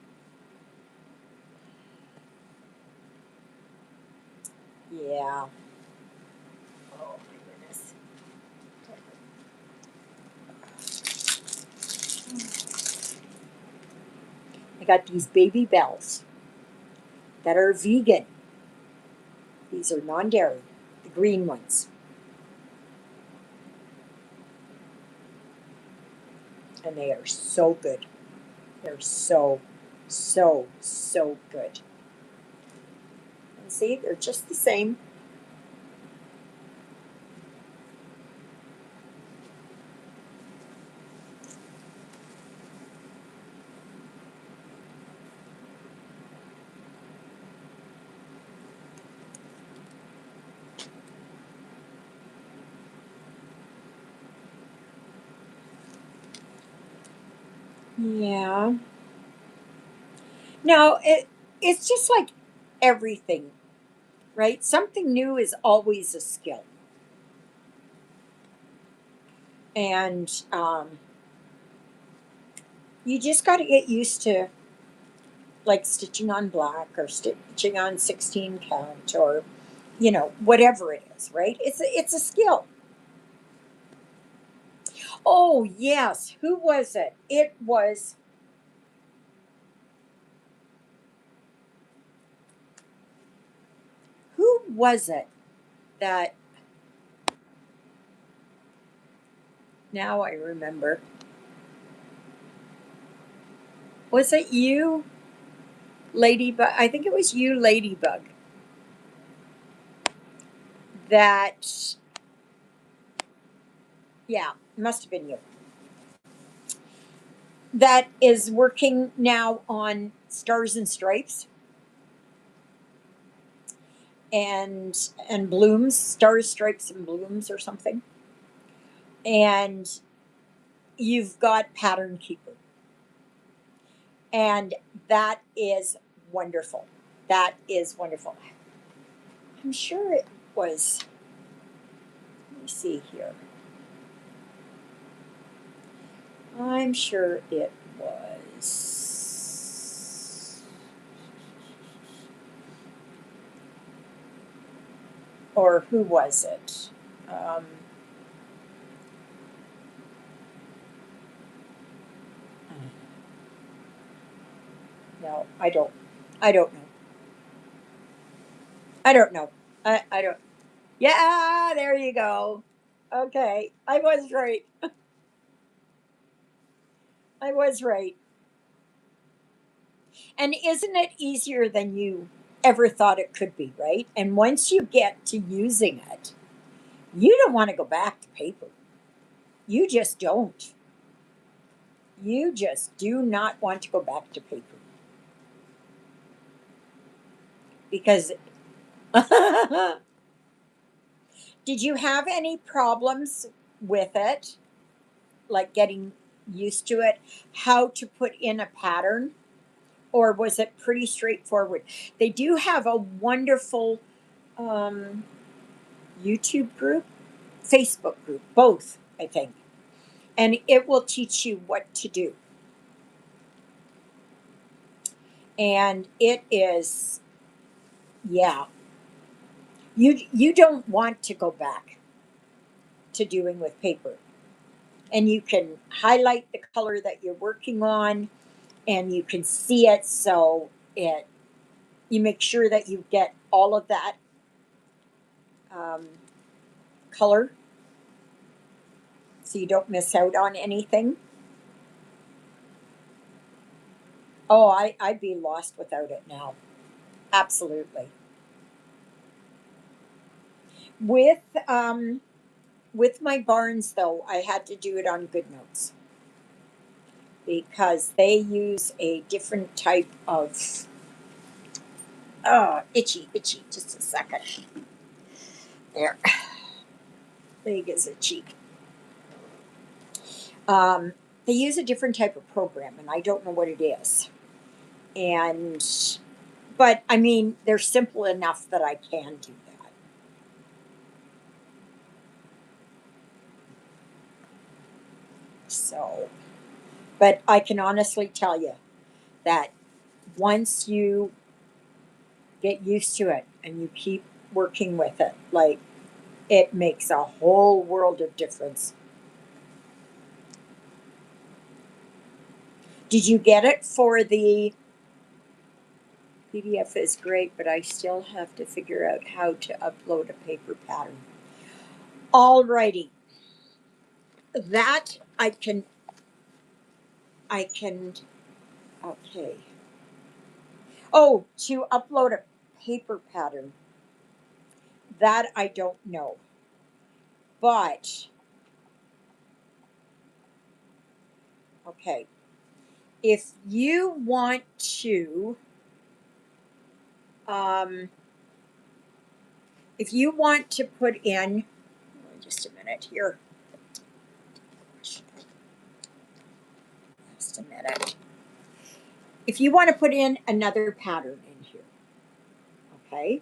yeah. Oh my goodness. I got these baby bells that are vegan. These are non-dairy, the green ones. And they are so good. They're so good. And see, they're just the same. Yeah. No, it's just like everything, right? Something new is always a skill. And you just got to get used to like stitching on black or stitching on 16 count or whatever it is, right? It's a skill. Oh yes, who was it? Who was it that now I remember? Was it you? Ladybug, I think it was you, Ladybug, that, yeah, must have been you, that is working now on Stars and Stripes and blooms, stars, stripes, and blooms, or something. And you've got Pattern Keeper, and that is wonderful. That is wonderful. I'm sure it was. Let me see here. I'm sure it was. Or who was it? Um, no, I don't. I don't know. I don't know. I don't. Yeah, there you go. Okay, I was right. I was right. And isn't it easier than you ever thought it could be, right? And once you get to using it, you don't want to go back to paper. You just don't. You just do not want to go back to paper because did you have any problems with it, like getting used to it, how to put in a pattern, or was it pretty straightforward? They do have a wonderful um, YouTube group, Facebook group, both, I think. And it will teach you what to do. And it is, yeah, you don't want to go back to doing with paper. And you can highlight the color that you're working on and you can see it, so it you make sure that you get all of that um, color so you don't miss out on anything. Oh, I'd be lost without it now. Absolutely. With with my Barnes though, I had to do it on GoodNotes because they use a different type of itchy. Just a second. There, big as a cheek. Um, they use a different type of program, and I don't know what it is. And but I mean, they're simple enough that I can do that. So, but I can honestly tell you that once you get used to it and you keep working with it, like it makes a whole world of difference. Did you get it for the PDF? Is great, but I still have to figure out how to upload a paper pattern. Alrighty, that I can. Okay. Oh, to upload a paper pattern, that I don't know. But okay, if you want to, um, if you want to put in, just a minute here, just a minute. If you want to put in another pattern in here, okay,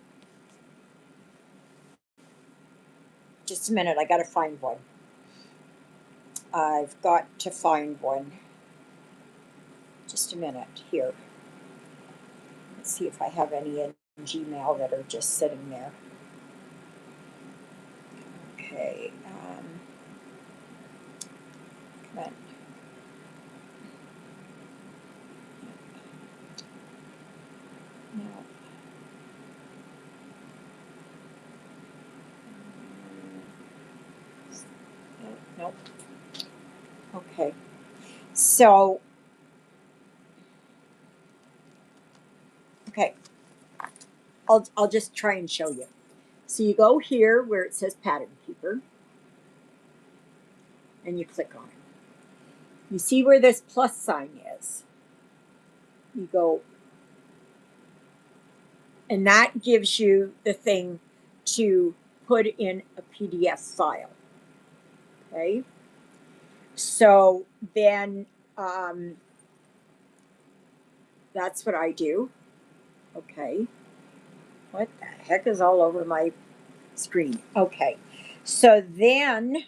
just a minute, I got to find one. I've got to find one. Just a minute here. Let's see if I have any in Gmail that are just sitting there. Okay. Come on. No. Nope. Okay. So I'll just try and show you. So you go here where it says Pattern Keeper, and you click on it. You see where this plus sign is. You go, and that gives you the thing to put in a PDF file. Okay. So then that's what I do. Okay. What the heck is all over my screen? Okay. So then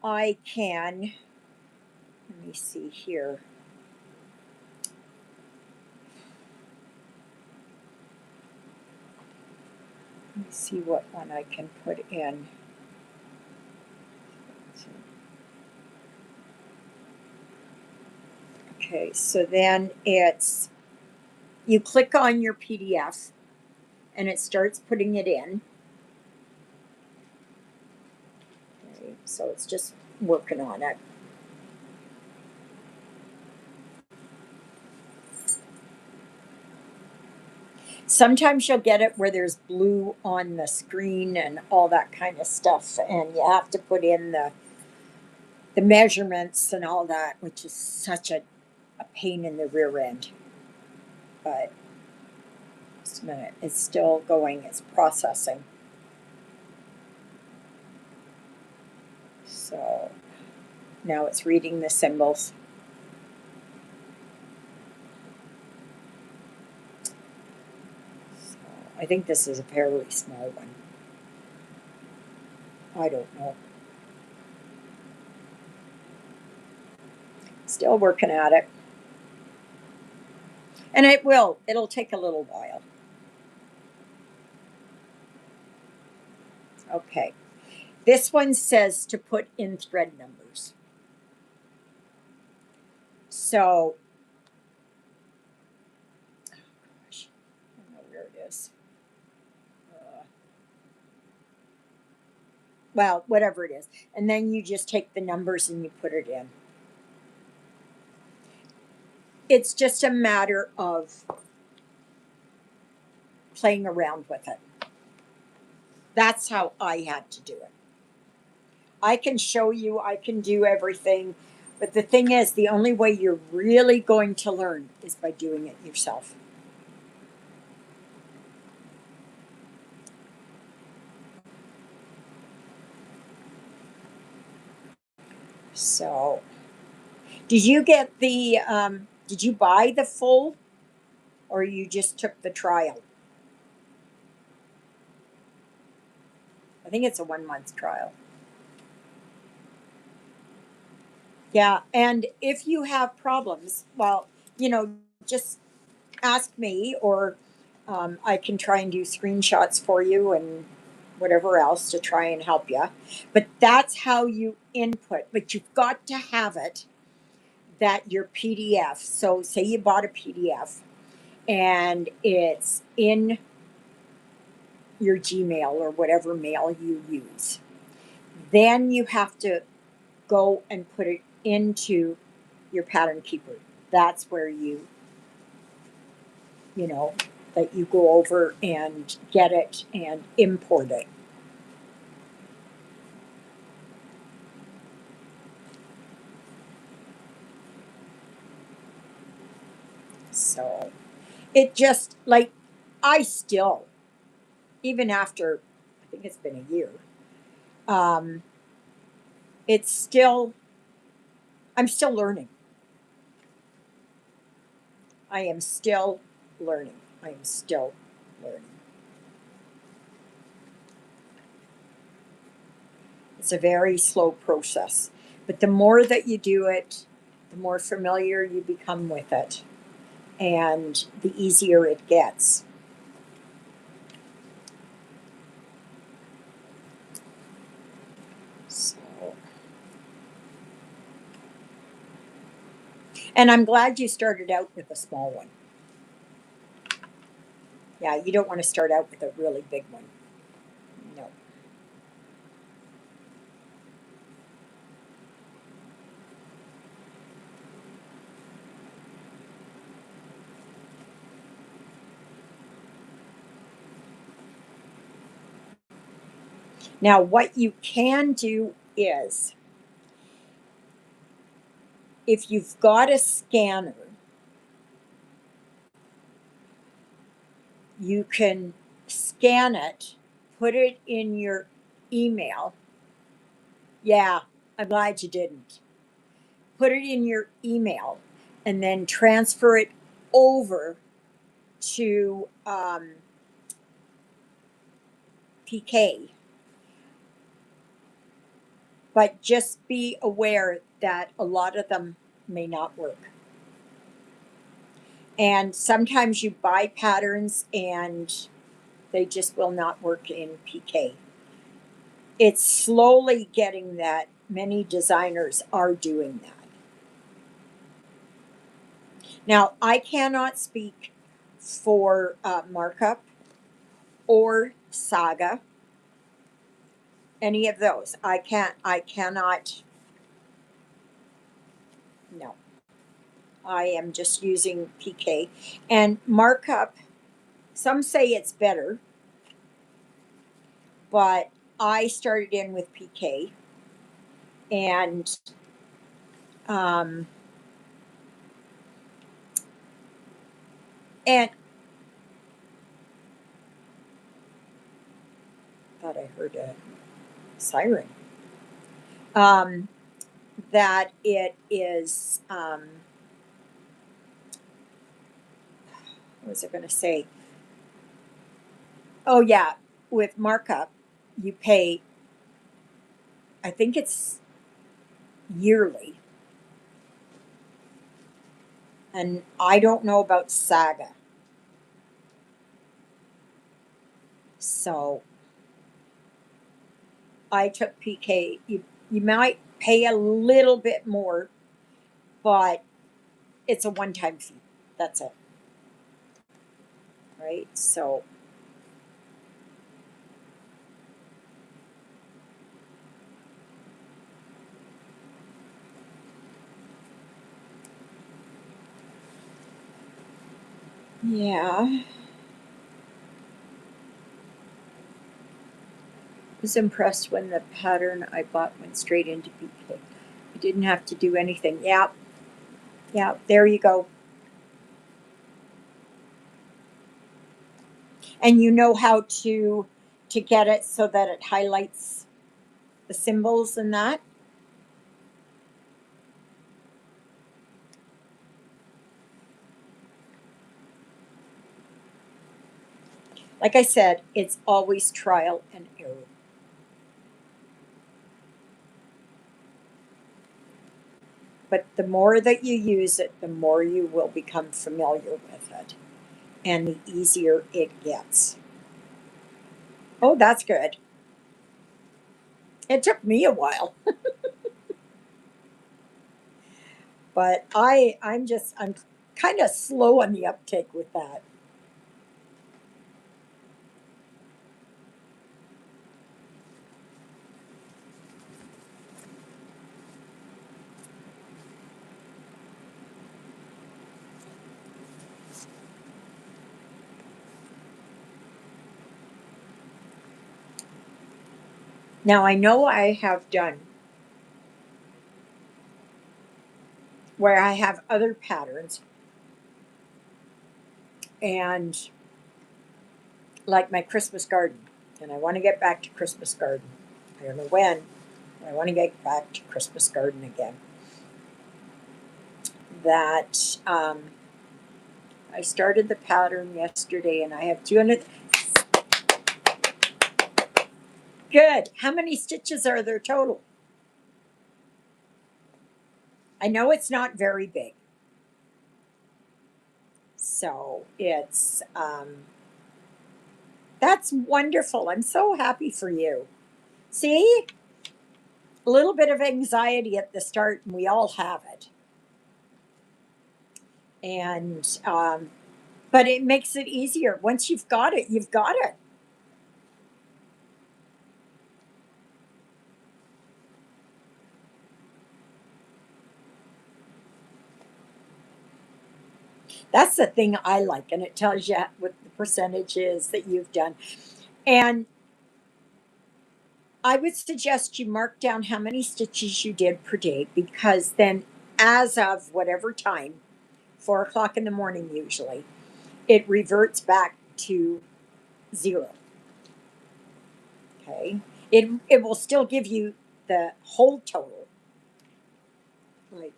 I can, let me see here. Let me see what one I can put in. Okay, so then it's, you click on your PDF and it starts putting it in. Okay, so it's just working on it. Sometimes you'll get it where there's blue on the screen and all that kind of stuff, and you have to put in the measurements and all that, which is such a pain in the rear end. But just a minute, it's still going, it's processing. So now it's reading the symbols. So I think this is a fairly small one. I don't know. Still working at it. And it'll take a little while. Okay. This one says to put in thread numbers. So, oh gosh, I don't know where it is. Well, whatever it is. And then you just take the numbers and you put it in. It's just a matter of playing around with it. That's how I had to do it. I can show you, I can do everything. But the thing is, the only way you're really going to learn is by doing it yourself. So, did you get did you buy the full or you just took the trial? I think it's a 1 month trial. Yeah. And if you have problems, well, just ask me, or I can try and do screenshots for you and whatever else to try and help you. But that's how you input. But you've got to have it that your PDF. So, say you bought a PDF and it's in your Gmail or whatever mail you use. Then you have to go and put it into your Pattern Keeper. That's where you know, that you go over and get it and import it. So it just like, I still, even after, I think it's been a year, um, it's still, I'm still learning. I am still learning. I am still learning. It's a very slow process. But the more that you do it, the more familiar you become with it, and the easier it gets. So, and I'm glad you started out with a small one. Yeah, you don't want to start out with a really big one. No. Now, what you can do is if you've got a scanner, you can scan it, put it in your email. Yeah, I'm glad you didn't. Put it in your email and then transfer it over to PK. But just be aware that a lot of them may not work. And sometimes you buy patterns and they just will not work in PK. It's slowly getting that many designers are doing that. Now, I cannot speak for markup or saga, any of those. I cannot, no. I am just using PK. And markup, some say it's better, but I started in with PK and um, and thought I heard a siren. Um, that it is, what was I going to say? Oh, yeah, with markup, you pay, I think it's yearly. And I don't know about Saga. So I took PK. You might pay a little bit more, but it's a one time fee. That's it. Right? So, yeah. I was impressed when the pattern I bought went straight into PK. I didn't have to do anything. Yeah, yeah, there you go. And you know how to get it so that it highlights the symbols and that. Like I said, it's always trial and error. But the more that you use it, the more you will become familiar with it and the easier it gets. Oh, that's good. It took me a while, but I'm kind of slow on the uptake with that. Now I know I have done where I have other patterns and like my Christmas garden, and I want to get back to Christmas garden. I don't know when, but I want to get back to Christmas garden again. That I started the pattern yesterday, and I have 200. Good. How many stitches are there total? I know it's not very big, so it's that's wonderful. I'm so happy for you. See, a little bit of anxiety at the start, and we all have it. And but it makes it easier. Once you've got it, you've got it. That's the thing I like, and it tells you what the percentage is that you've done. And I would suggest you mark down how many stitches you did per day, because then, as of whatever time, 4 o'clock in the morning usually, it reverts back to zero. Okay. It will still give you the whole total. Like,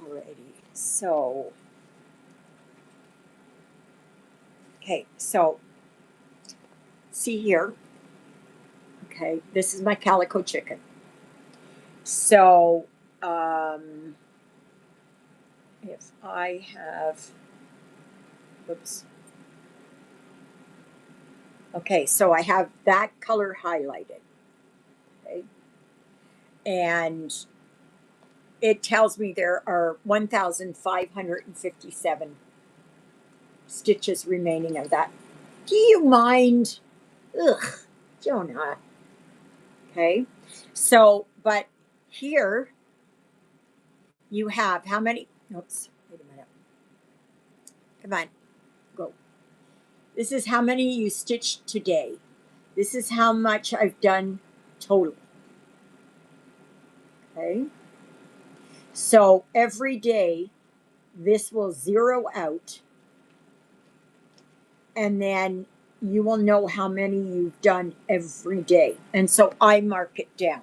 alrighty. So, okay. So, see here. Okay. This is my calico chicken. So, if I have, oops. Okay. So I have that color highlighted. Okay. And it tells me there are 1,557 stitches remaining of that. Do you mind? Ugh, Jonah. Okay. So, but here you have how many? Oops, wait a minute. Come on, go. This is how many you stitched today. This is how much I've done total. Okay. So every day this will zero out, and then you will know how many you've done every day. And so I mark it down.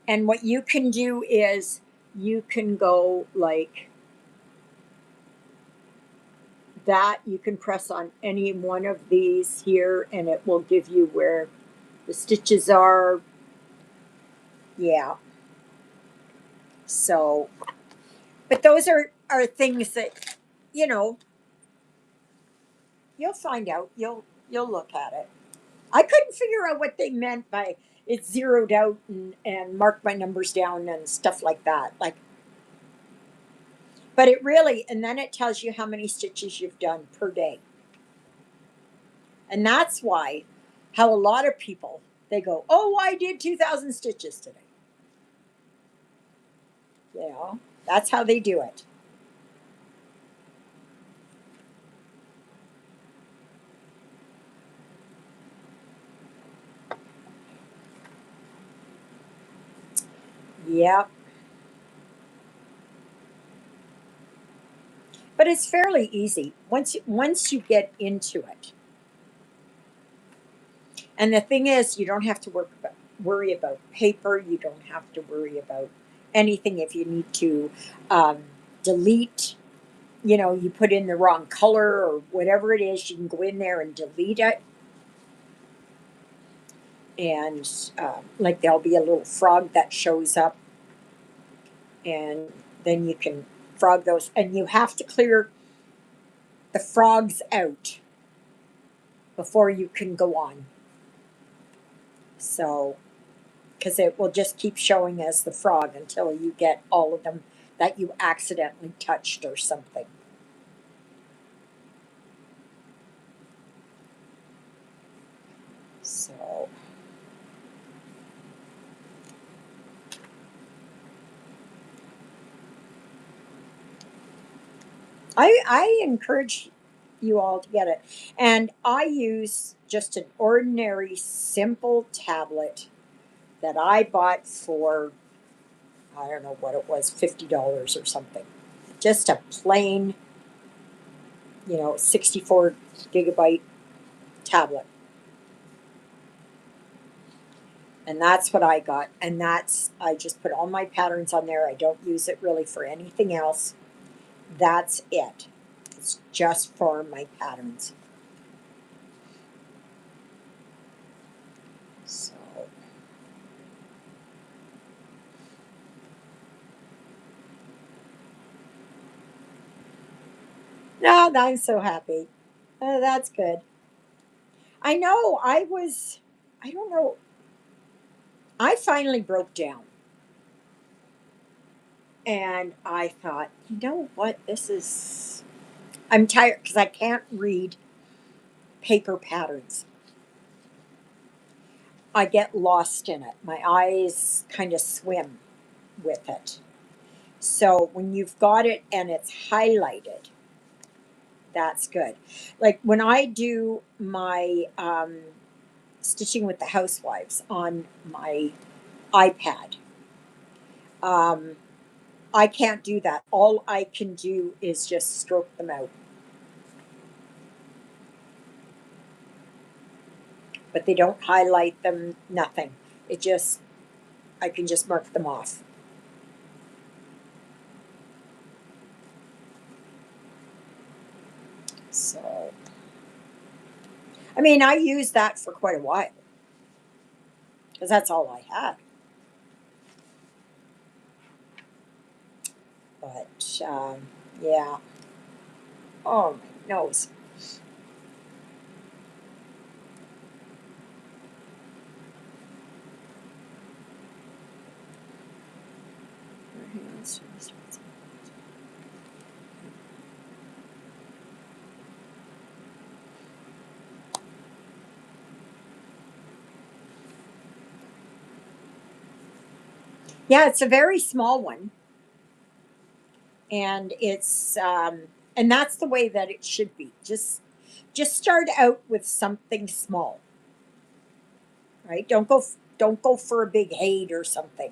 And what you can do is you can go like that. You can press on any one of these here and it will give you where the stitches are. Yeah. So, but those are things that, you know, you'll find out. You'll look at it. I couldn't figure out what they meant by it's zeroed out and mark my numbers down and stuff like that. Like, but it really, and then it tells you how many stitches you've done per day. And that's why how a lot of people they go, "Oh, I did 2,000 stitches today." You know, that's how they do it. Yep. But it's fairly easy once you get into it. And the thing is, you don't have to worry about paper. You don't have to worry about anything if you need to um, delete. You know, you put in the wrong color or whatever it is, you can go in there and delete it. And like there'll be a little frog that shows up, and then you can frog those. And you have to clear the frogs out before you can go on. So, because it will just keep showing as the frog until you get all of them that you accidentally touched or something. So, I encourage you all to get it. And I use just an ordinary simple tablet that I bought for, I don't know what it was, $50 or something. Just a plain, 64 gigabyte tablet. And that's what I got. And I just put all my patterns on there. I don't use it really for anything else. That's it. It's just for my patterns. So, no, I'm so happy. That's good. I know I don't know, I finally broke down and I thought, you know what, I'm tired because I can't read paper patterns. I get lost in it. My eyes kind of swim with it. So when you've got it and it's highlighted, that's good. Like when I do my stitching with the housewives on my iPad, um, I can't do that. All I can do is just stroke them out, but they don't highlight them, nothing. It just, I can just mark them off. So, I mean, I used that for quite a while because that's all I had. But yeah. Oh, my nose. Yeah, it's a very small one, and it's and that's the way that it should be. Just start out with something small, right? Don't go for a big height or something.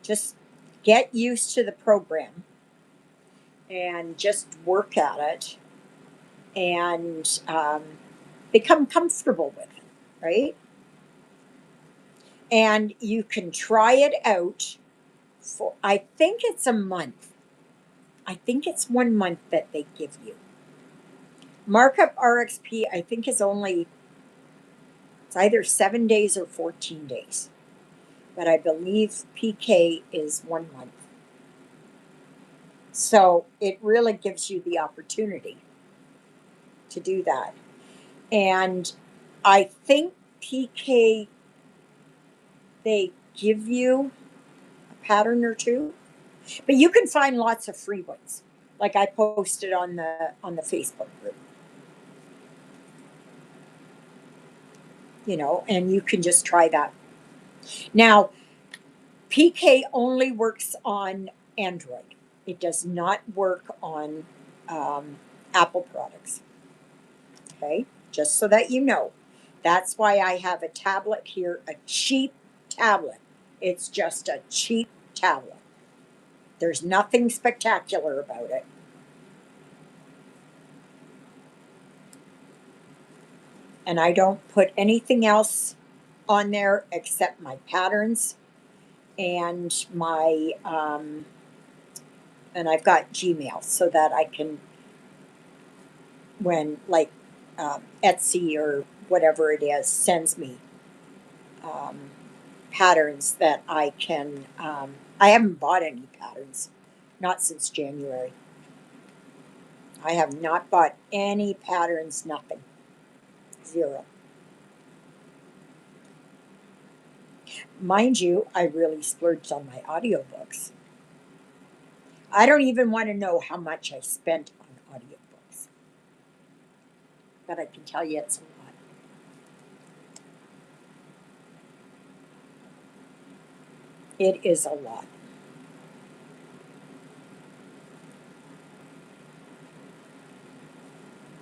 Just get used to the program and just work at it and become comfortable with it, right? And you can try it out for, I think it's a month. I think it's 1 month that they give you. Markup RXP, I think, is only, it's either 7 days or 14 days. But I believe PK is 1 month. So it really gives you the opportunity to do that. And I think PK, they give you a pattern or two, but you can find lots of free ones. Like I posted on the Facebook group, and you can just try that. Now, PK only works on Android. It does not work on um, Apple products. Okay, just so that you know. That's why I have a tablet here, a cheap tablet. It's just a cheap tablet. There's nothing spectacular about it. And I don't put anything else on there except my patterns and my, and I've got Gmail so that I can, when like Etsy or whatever it is sends me um, patterns that I can. I haven't bought any patterns, not since January. I have not bought any patterns, nothing. Zero. Mind you, I really splurged on my audiobooks. I don't even want to know how much I spent on audiobooks, but I can tell you it's a lot. It is a lot.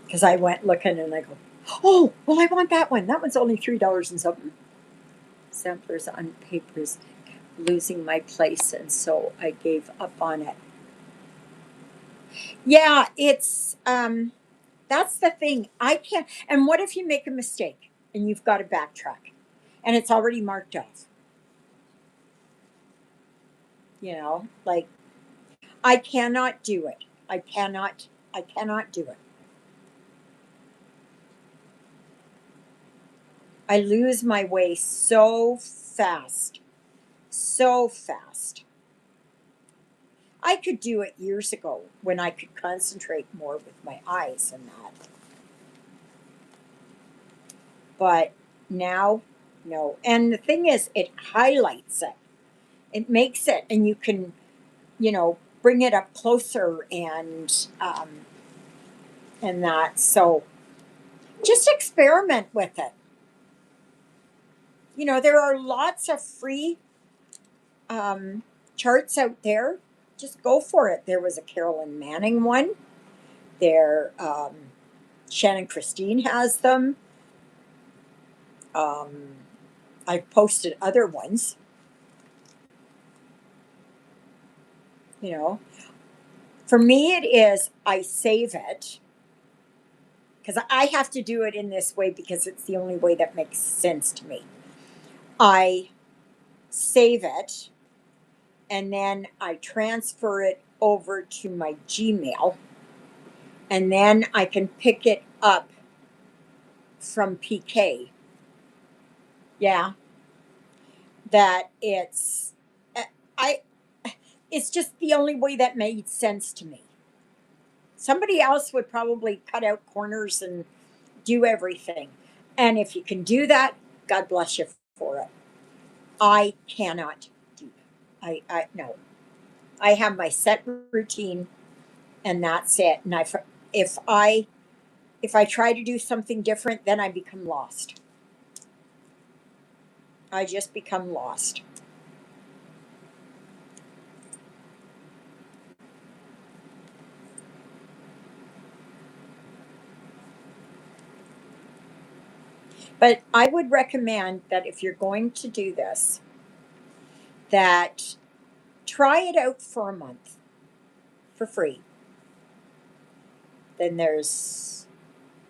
Because I went looking and I go, oh, well, I want that one. That one's only $3 and something. Samplers on papers, losing my place, and so I gave up on it. Yeah, it's that's the thing. I can't. And what if you make a mistake and you've got to backtrack, and it's already marked off? Like I cannot do it. I cannot. I cannot do it. I lose my way so fast, so fast. I could do it years ago when I could concentrate more with my eyes and that. But now, no. And the thing is, it highlights it. It makes it, and you can, bring it up closer and that. So just experiment with it. There are lots of free um, charts out there, just go for it. There was a Carolyn Manning one. There, Shannon Christine has them. Um, I've posted other ones. You know, for me, it is I save it because I have to do it in this way because it's the only way that makes sense to me. I save it and then I transfer it over to my Gmail, and then I can pick it up from PK. Yeah, that uh, I it's just the only way that made sense to me. Somebody else would probably cut out corners and do everything. And if you can do that, God bless you for it. I cannot do that. I no. I have my set routine and that's it. And if I if I try to do something different, then I become lost. I just become lost. But I would recommend that if you're going to do this, that try it out for a month for free. Then there's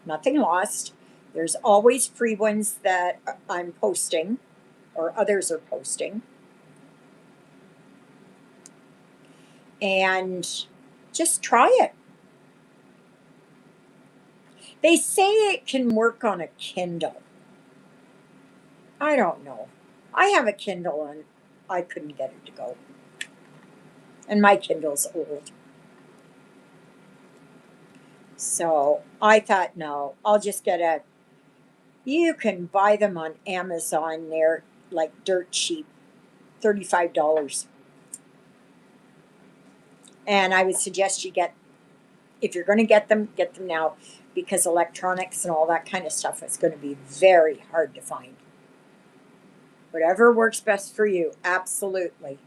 nothing lost. There's always free ones that I'm posting or others are posting. And just try it. They say it can work on a Kindle. I don't know. I have a Kindle and I couldn't get it to go. And my Kindle's old. So I thought, no, I'll just get a. You can buy them on Amazon. They're like dirt cheap, $35. And I would suggest you get, if you're going to get them now because electronics and all that kind of stuff is going to be very hard to find. Whatever works best for you, absolutely.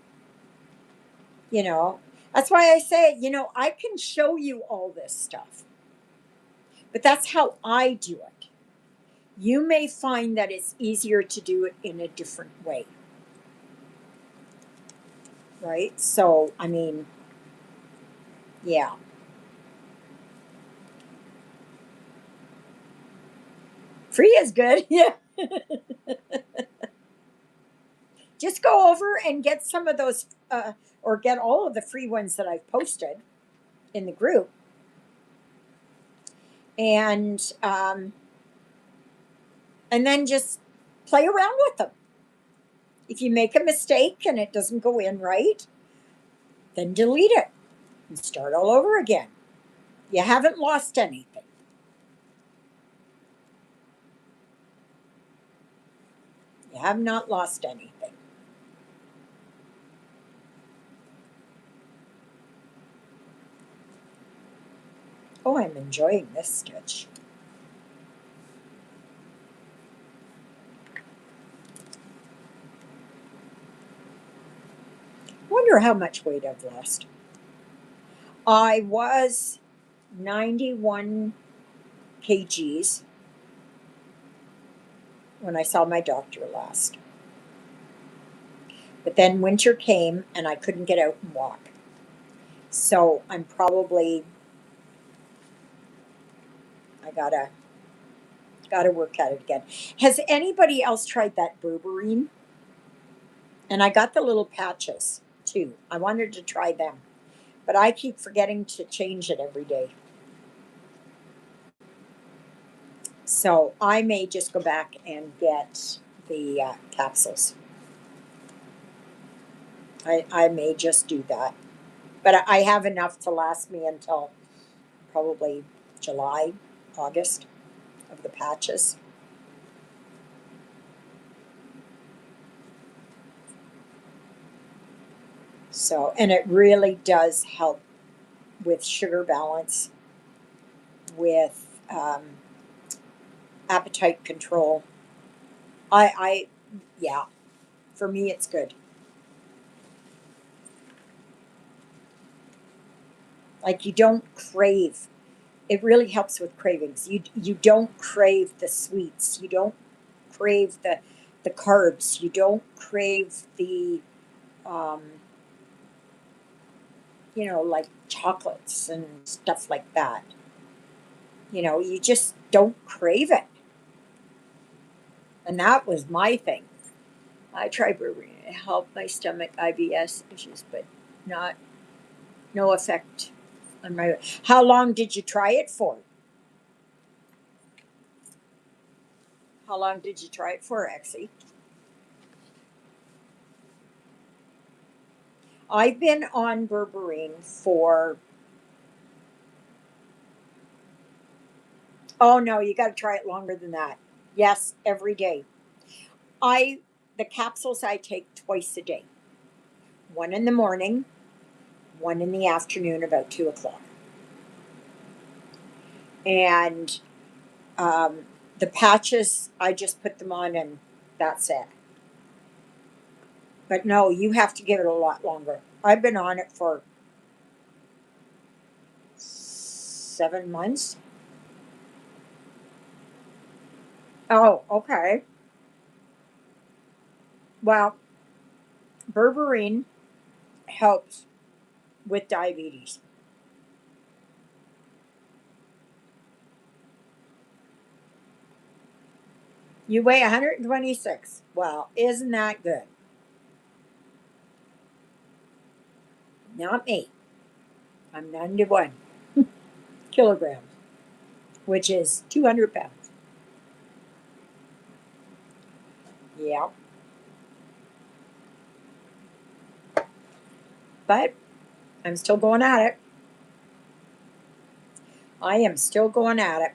You know, that's why I say, I can show you all this stuff, but that's how I do it. You may find that it's easier to do it in a different way, right? So, I mean, yeah. Free is good. Yeah. Just go over and get some of those, or get all of the free ones that I've posted in the group. And, and then just play around with them. If you make a mistake and it doesn't go in right, then delete it and start all over again. You haven't lost anything. You have not lost anything. Oh, I'm enjoying this stitch. Wonder how much weight I've lost. I was 91 kgs when I saw my doctor last. But then winter came and I couldn't get out and walk. So I'm probably, I gotta work at it again. Has anybody else tried that berberine? And I got the little patches too. I wanted to try them, but I keep forgetting to change it every day. So I may just go back and get the capsules. I may just do that. But I have enough to last me until probably July, August of the patches. So, and it really does help with sugar balance, with appetite control. I, yeah, for me, it's good. Like you don't crave. It really helps with cravings. You don't crave the sweets. You don't crave the carbs. You don't crave the um, like chocolates and stuff like that. You just don't crave it. And that was my thing. I tried berberine. It helped my stomach IBS issues, but not no effect on my. How long did you try it for? How long did you try it for, Exie? I've been on berberine for. Oh no, you got to try it longer than that. Yes, every day. I the capsules I take twice a day. One in the morning, one in the afternoon about 2 o'clock. And um, the patches, I just put them on and that's it. But no, you have to give it a lot longer. I've been on it for 7 months. Oh, okay. Well, berberine helps with diabetes. You weigh 126. Well, isn't that good? Not me. I'm 91 kilograms, which is 200 pounds. Yeah. But I'm still going at it. I am still going at it.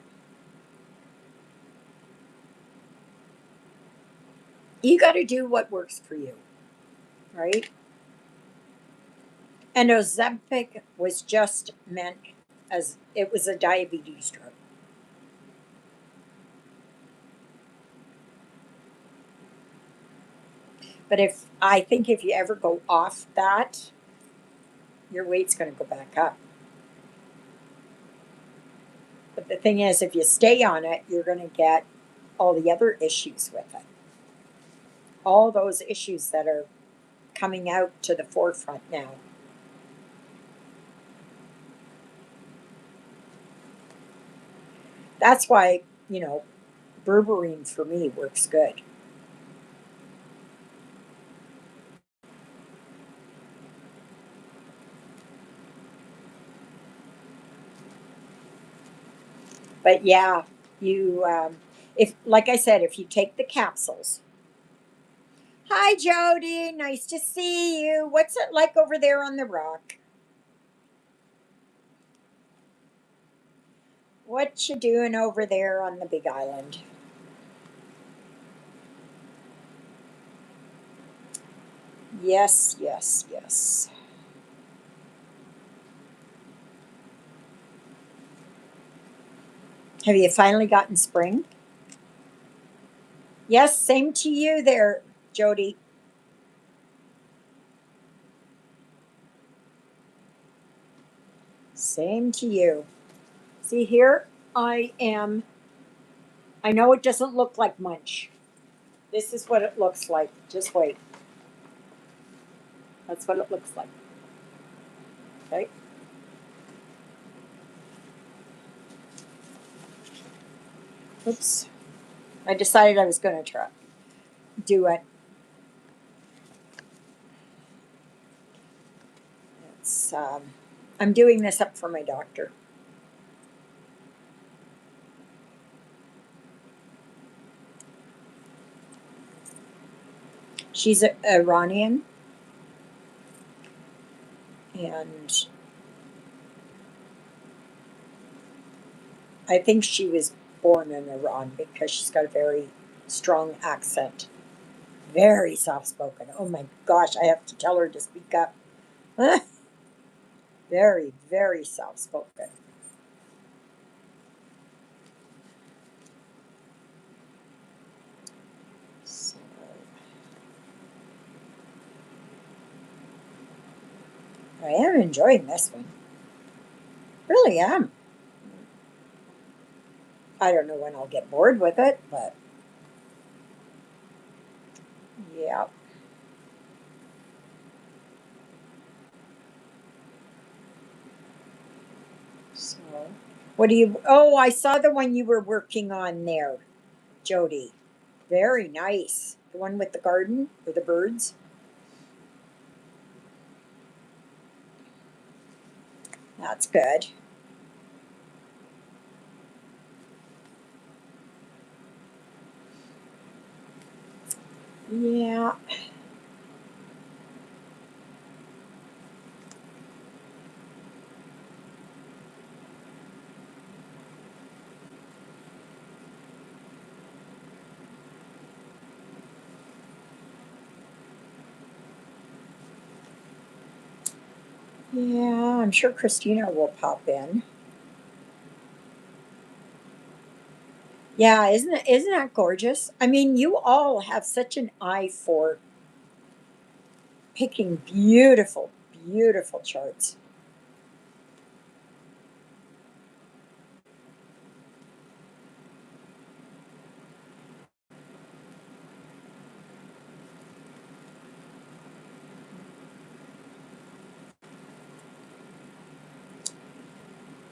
You got to do what works for you, right? And Ozempic was just meant as it was a diabetes drug. But I think if you ever go off that, your weight's going to go back up. But the thing is, if you stay on it, you're going to get all the other issues with it. All those issues that are coming out to the forefront now. That's why, berberine for me works good. But yeah, if like I said, if you take the capsules. Hi, Jody. Nice to see you. What's it like over there on the rock? What you doing over there on the Big Island? Yes, yes, yes. Have you finally gotten spring? Yes, same to you there, Jody. Same to you. See here, I am. I know it doesn't look like much. This is what it looks like. Just wait. That's what it looks like. Okay. Oops. I decided I was going to try do it. It's I'm doing this up for my doctor. She's Iranian, and I think she was born in Iran because she's got a very strong accent. Very soft spoken. Oh my gosh, I have to tell her to speak up. Very, very soft spoken. So, I am enjoying this one. really am. I don't know when I'll get bored with it, but yeah. So, what do you? Oh, I saw the one you were working on there, Jody. Very nice. The one with the garden or the birds. That's good. Yeah. Yeah, I'm sure Christina will pop in. Yeah, isn't that gorgeous? I mean, you all have such an eye for picking beautiful, beautiful charts.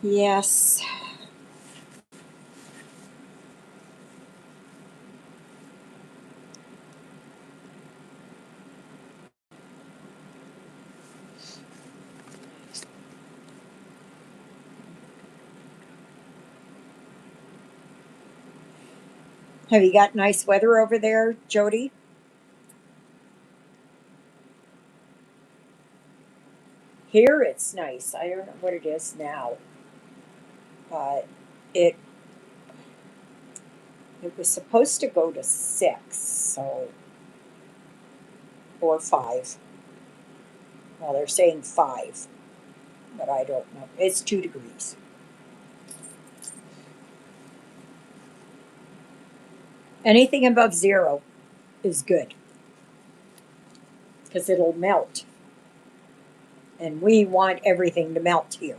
Yes. Have you got nice weather over there, Jody? Here it's nice. I don't know what it is now, but it it was supposed to go to 6, so or 5. Well, they're saying 5, but I don't know. It's 2 degrees. Anything above 0 is good because it'll melt, and we want everything to melt here.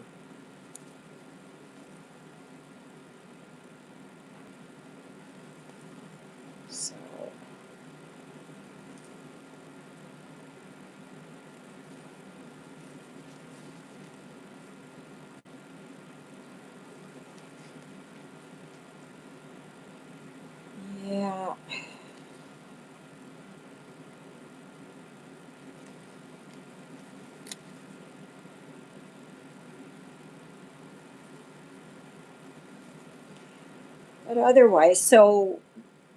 So yeah, but otherwise, so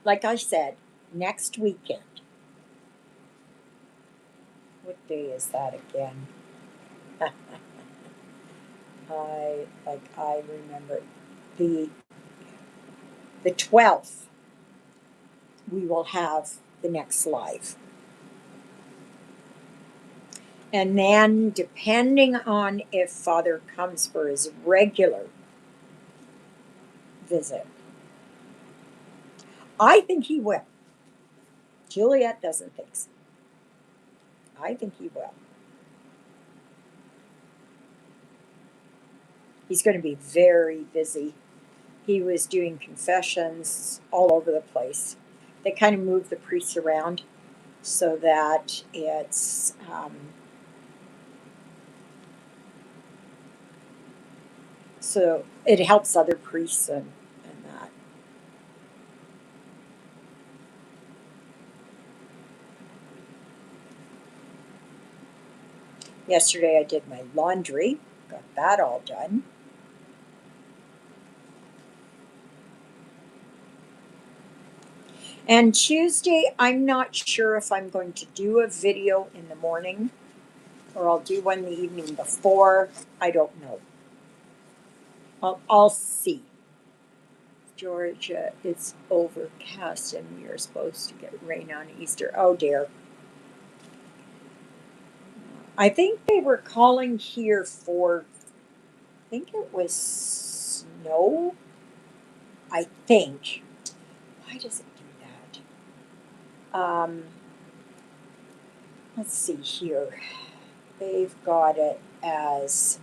like I said, next weekend. What day is that again? I remember the the 12th. We will have the next live, and then depending on if Father comes for his regular visit, I think he will. Juliet doesn't think so. I think he will. He's going to be very busy. He was doing confessions all over the place. They kind of move the priests around so that so it helps other priests and that. Yesterday I did my laundry, got that all done. And Tuesday, I'm not sure if I'm going to do a video in the morning or I'll do one the evening before. I don't know. I'll see. Georgia, it's overcast and we are supposed to get rain on Easter. Oh dear. I think they were calling here for, I think it was snow. I think. Why does it do that? Let's see here. They've got it as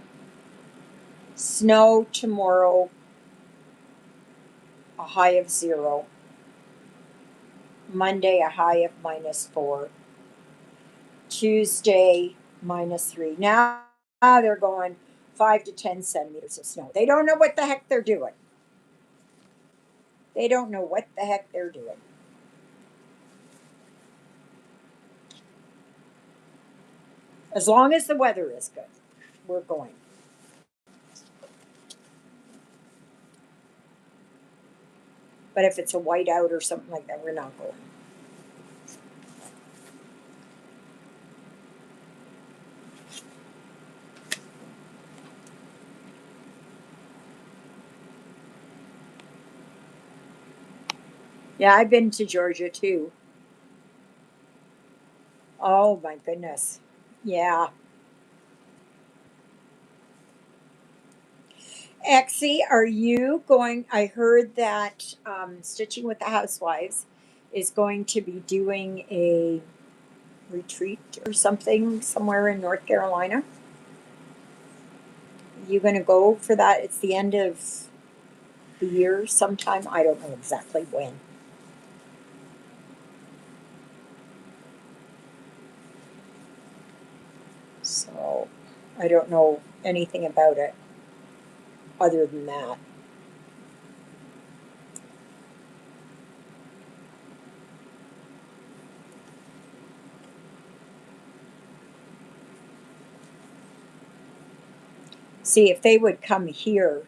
Snow tomorrow, a high of 0. Monday, a high of -4. Tuesday, -3. Now they're going 5 to 10 centimeters of snow. They don't know what the heck they're doing. They don't know what the heck they're doing. As long as the weather is good, we're going. But if it's a whiteout or something like that, we're not going. Yeah, I've been to Georgia too. Oh my goodness. Yeah. Exie, are you going? I heard that Stitching with the Housewives is going to be doing a retreat or something somewhere in North Carolina. You going to go for that? It's the end of the year sometime. I don't know exactly when. So I don't know anything about it other than that. See, if they would come here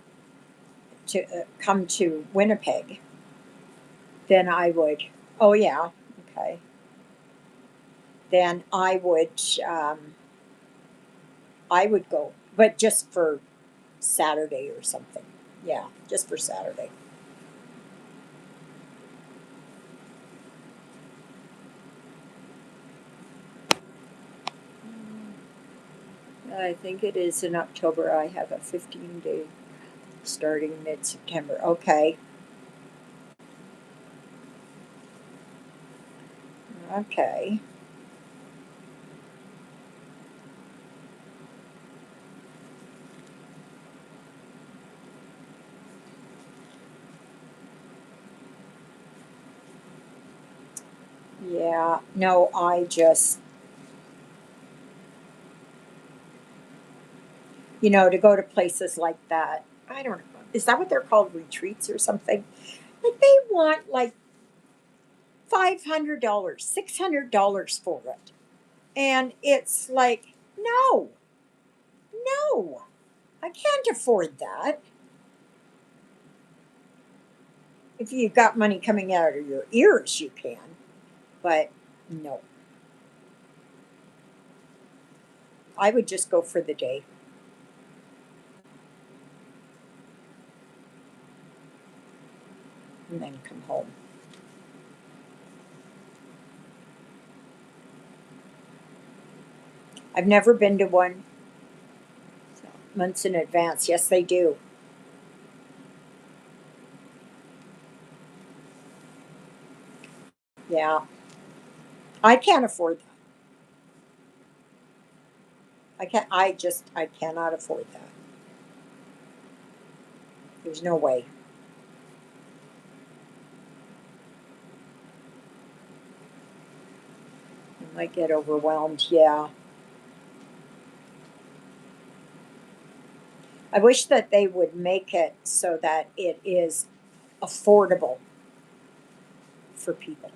to come to Winnipeg, then I would. Oh yeah, okay. Then um, I would go, but just for Saturday or something. Yeah, just for Saturday. I think it is in October. I have a 15-day starting mid September. Okay. Okay. Yeah. No, I just, to go to places like that. I don't know. Is that what they're called? Retreats or something? Like they want like $500, $600 for it. And it's like, no, no, I can't afford that. If you've got money coming out of your ears, you can. But no, I would just go for the day and then come home. I've never been to one. So, months in advance. Yes, they do. Yeah. I can't afford that. I cannot afford that. There's no way. I might get overwhelmed. Yeah. I wish that they would make it so that it is affordable for people.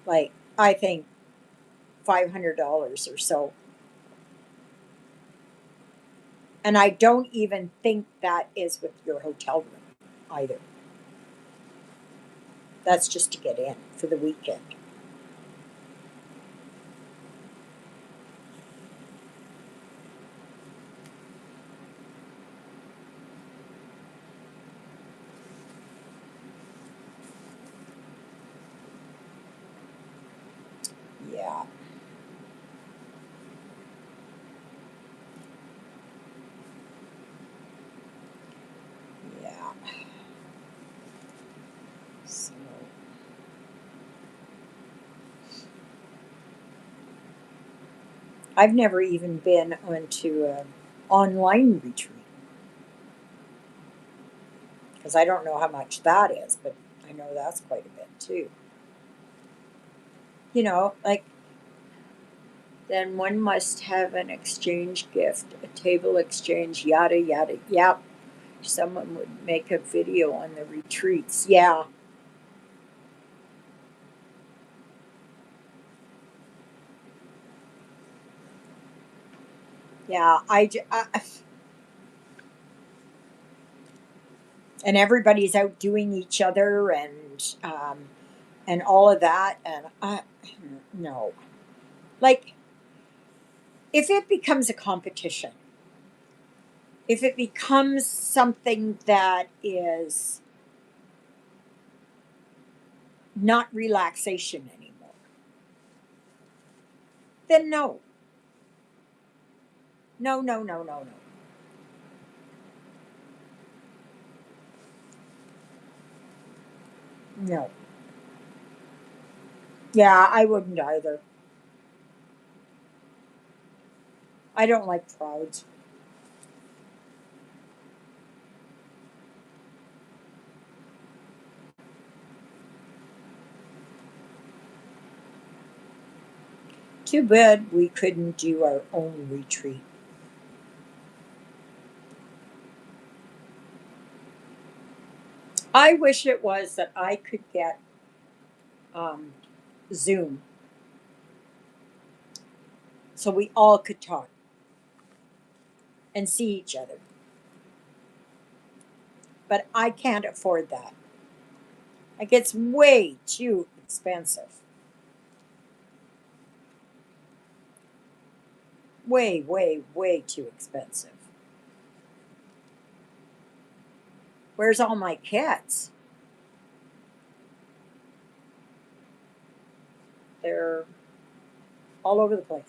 Like, I think $500 or so. And I don't even think that is with your hotel room either. That's just to get in for the weekend. Yeah. Yeah. So, I've never even been onto an online retreat because I don't know how much that is, but I know that's quite a bit too. Like then one must have an exchange gift, a table exchange, yada yada. Yep. Someone would make a video on the retreats. Yeah. Yeah. And everybody's outdoing each other and all of that. And no. Like, if it becomes a competition, if it becomes something that is not relaxation anymore, then no. No, no, no, no, no. No. Yeah, I wouldn't either. I don't like crowds. Too bad we couldn't do our own retreat. I wish it was that I could get um, Zoom so we all could talk and see each other. But I can't afford that. Like, it's way too expensive. Way, way, way too expensive. Where's all my cats? They're all over the place.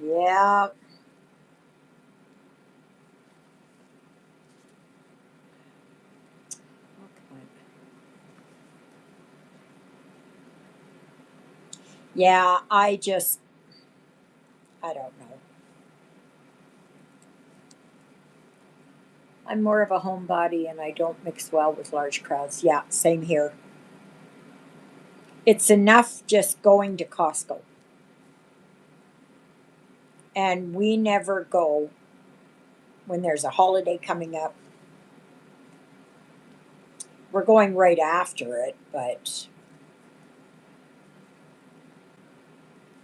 Yeah. Okay. Yeah, I don't know. I'm more of a homebody and I don't mix well with large crowds. Yeah, same here. It's enough just going to Costco. And we never go when there's a holiday coming up. We're going right after it, but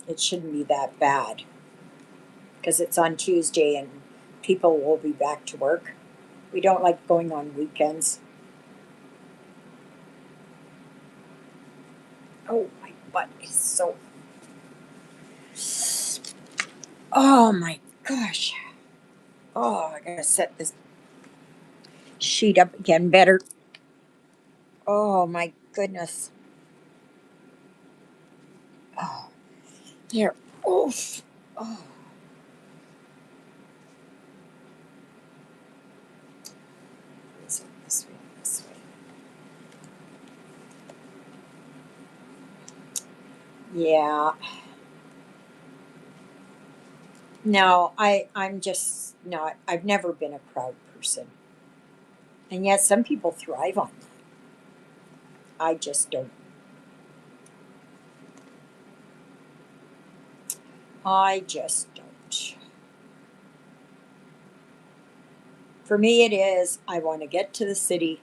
it shouldn't be that bad because it's on Tuesday and people will be back to work. We don't like going on weekends. Oh, my butt is so. Oh my gosh. Oh, I gotta set this sheet up again better. Oh my goodness. Oh, here. Oof. Oh, this way, this way, this way. Yeah. No, I'm just not. I've never been a crowd person, and yet some people thrive on that. I just don't. I just don't. For me, it is. I want to get to the city,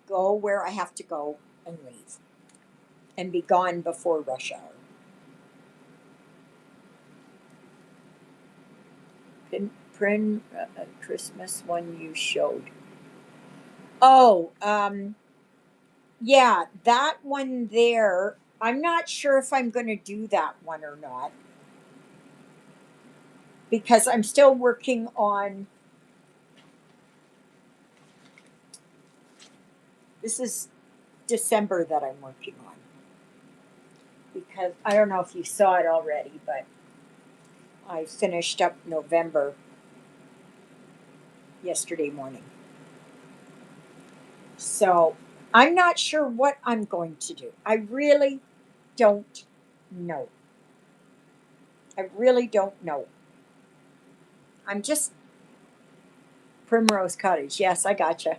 go where I have to go, and leave, and be gone before rush hour. Print Christmas one you showed. Oh, yeah, that one there. I'm not sure if I'm going to do that one or not because I'm still working on. This is December that I'm working on because I don't know if you saw it already, but I finished up November yesterday morning. So I'm not sure what I'm going to do. I really don't know. I really don't know. I'm just Primrose Cottage. Yes, I gotcha.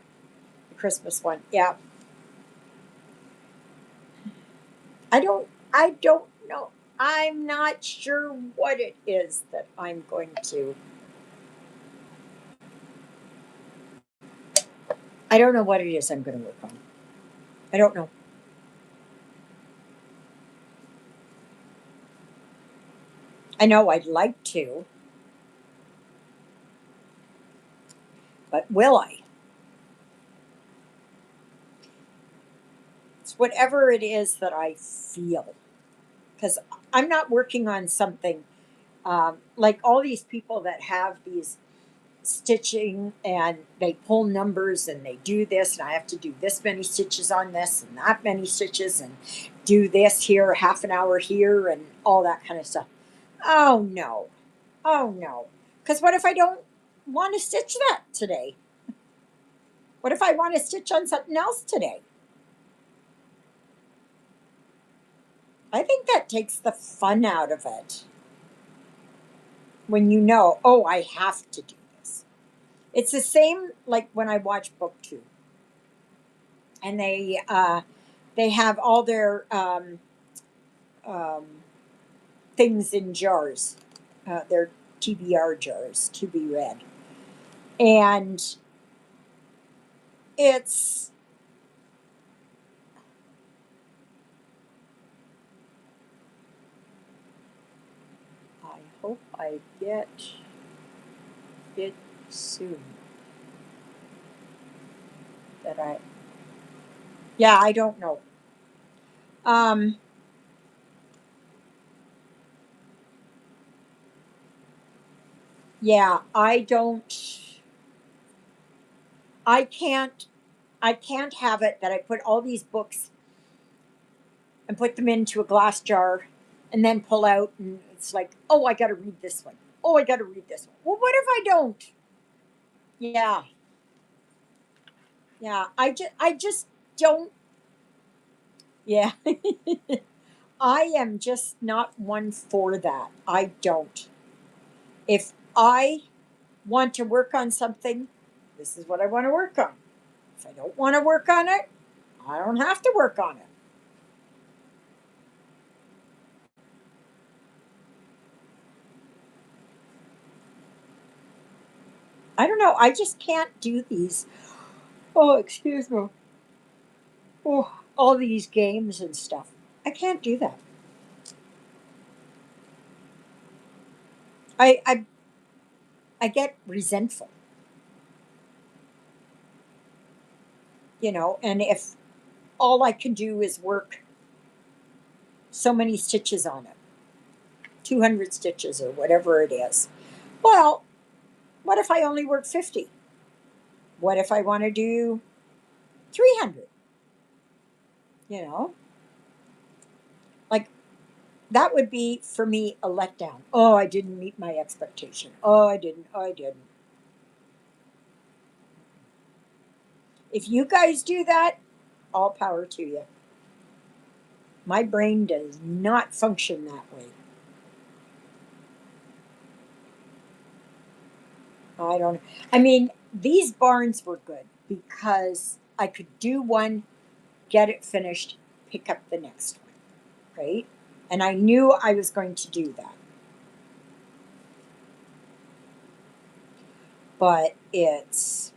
The Christmas one. Yeah. I don't know. I'm not sure what it is that I'm going to. I don't know what it is I'm going to work on. I don't know. I know I'd like to, but will I? It's whatever it is that I feel. Because I'm not working on something like all these people that have these stitching and they pull numbers and they do this, and I have to do this many stitches on this and that many stitches and do this here, half an hour here, and all that kind of stuff. Oh no. Oh no. Because what if I don't want to stitch that today? What if I want to stitch on something else today? I think that takes the fun out of it when you know, oh, I have to do this. It's the same like when I watch BookTube and they have all their um, things in jars, their TBR jars to be read, and it's I hope I get it soon. That I Yeah, I don't know. Um, yeah, I don't. I can't. I can't have it that I put all these books and put them into a glass jar and then pull out and it's like, oh, I got to read this one. Oh, I got to read this one. Well, what if I don't? Yeah, yeah. I just don't. Yeah, I am just not one for that. I don't. If I want to work on something, this is what I want to work on. If I don't want to work on it, I don't have to work on it. I don't know. I just can't do these. Oh, excuse me. Oh, all these games and stuff. I can't do that. I get resentful, and if all I can do is work so many stitches on it, 200 stitches or whatever it is. Well, what if I only work 50? What if I want to do 300? You know, like that would be for me a letdown. Oh, I didn't meet my expectation. Oh, I didn't. Oh, I didn't. If you guys do that, all power to you. My brain does not function that way. I don't. I mean, these barns were good because I could do one, get it finished, pick up the next one, right? And I knew I was going to do that. But it's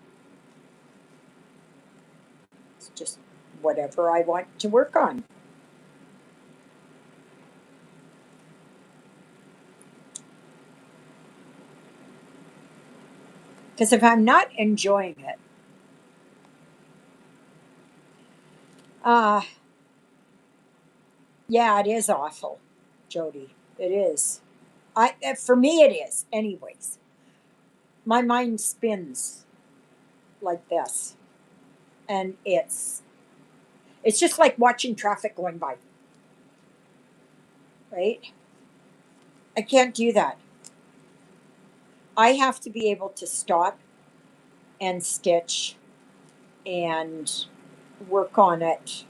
just whatever I want to work on. Because if I'm not enjoying it, uh, yeah, it is awful, Jody. It is. For me, it is. Anyways, my mind spins like this, and it's just like watching traffic going by, right? I can't do that. I have to be able to stop and stitch and work on it.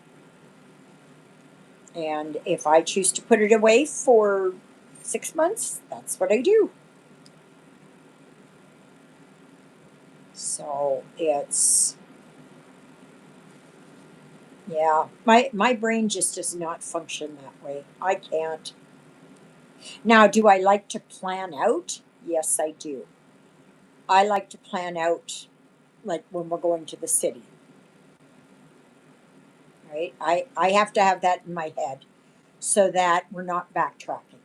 And if I choose to put it away for 6 months, that's what I do. So it's, yeah, my brain just does not function that way. I can't. Now, do I like to plan out? Yes, I do. I like to plan out like when we're going to the city, right? I have to have that in my head so that we're not backtracking.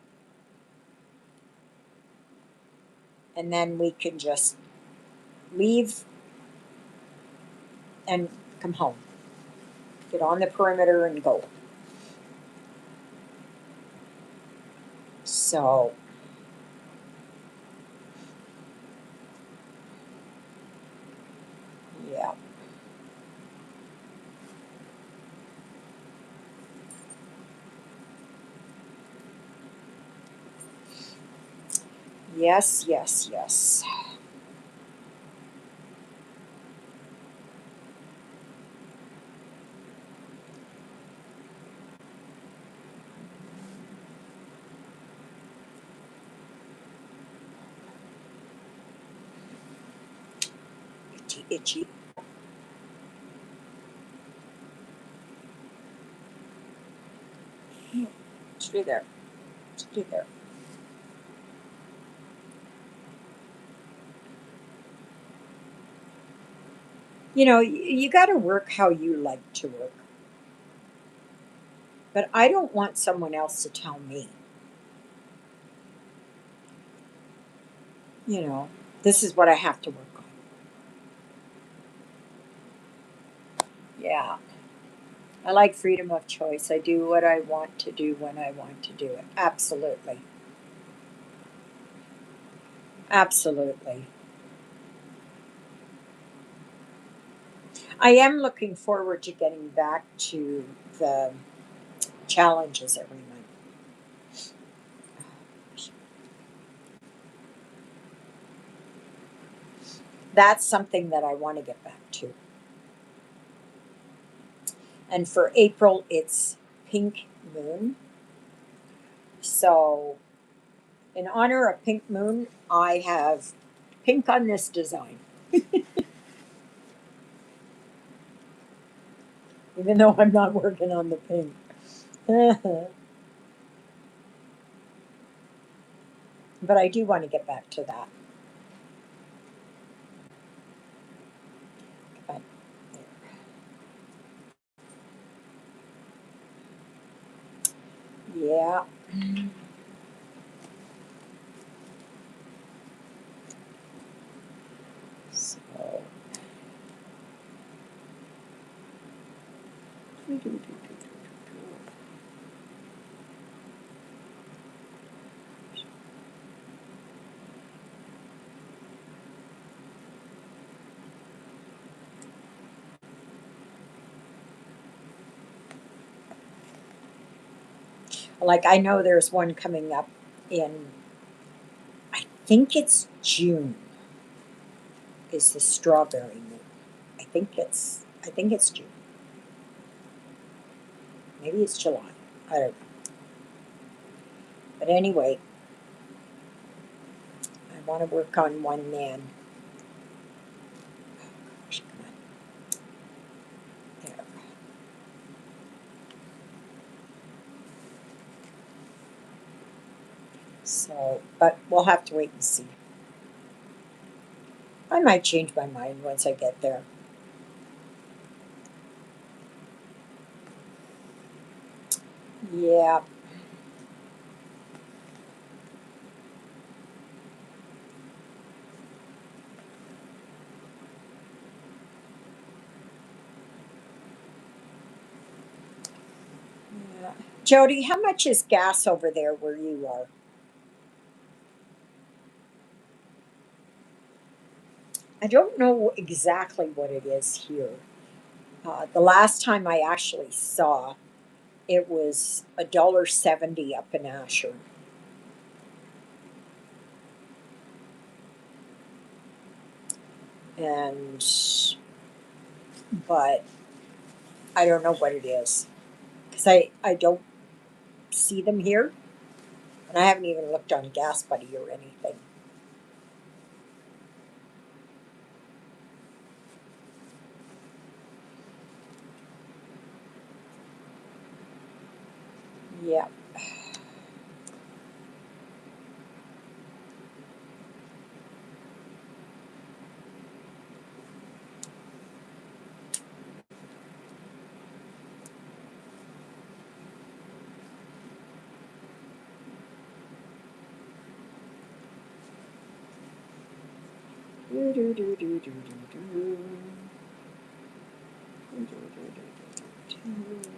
And then we can just leave and come home. Get on the perimeter and go. So, yeah. Yes, yes, yes. Itchy, itchy. Stay there. Stay there. You know, you got to work how you like to work. But I don't want someone else to tell me, you know, this is what I have to work on. Yeah. I like freedom of choice. I do what I want to do when I want to do it. Absolutely. Absolutely. I am looking forward to getting back to the challenges every month. That's something that I want to get back to. And for April, it's Pink Moon. So, in honor of Pink Moon, I have pink on this design, even though I'm not working on the pink. But I do want to get back to that. But, yeah. So, like, I know there's one coming up in, I think it's June, is the strawberry moon. I think it's June. Maybe it's July. I don't know. But anyway, I want to work on one then. Gosh, come on. There. So, but we'll have to wait and see. I might change my mind once I get there. Yeah. Yeah. Jody, how much is gas over there where you are? I don't know exactly what it is here. The last time I actually saw, it was $1.70 up in Asher. And, but I don't know what it is because I don't see them here, and I haven't even looked on Gas Buddy or anything. Yeah. Do, do, do, do, do, do, do. Do, do, do, do, do, do.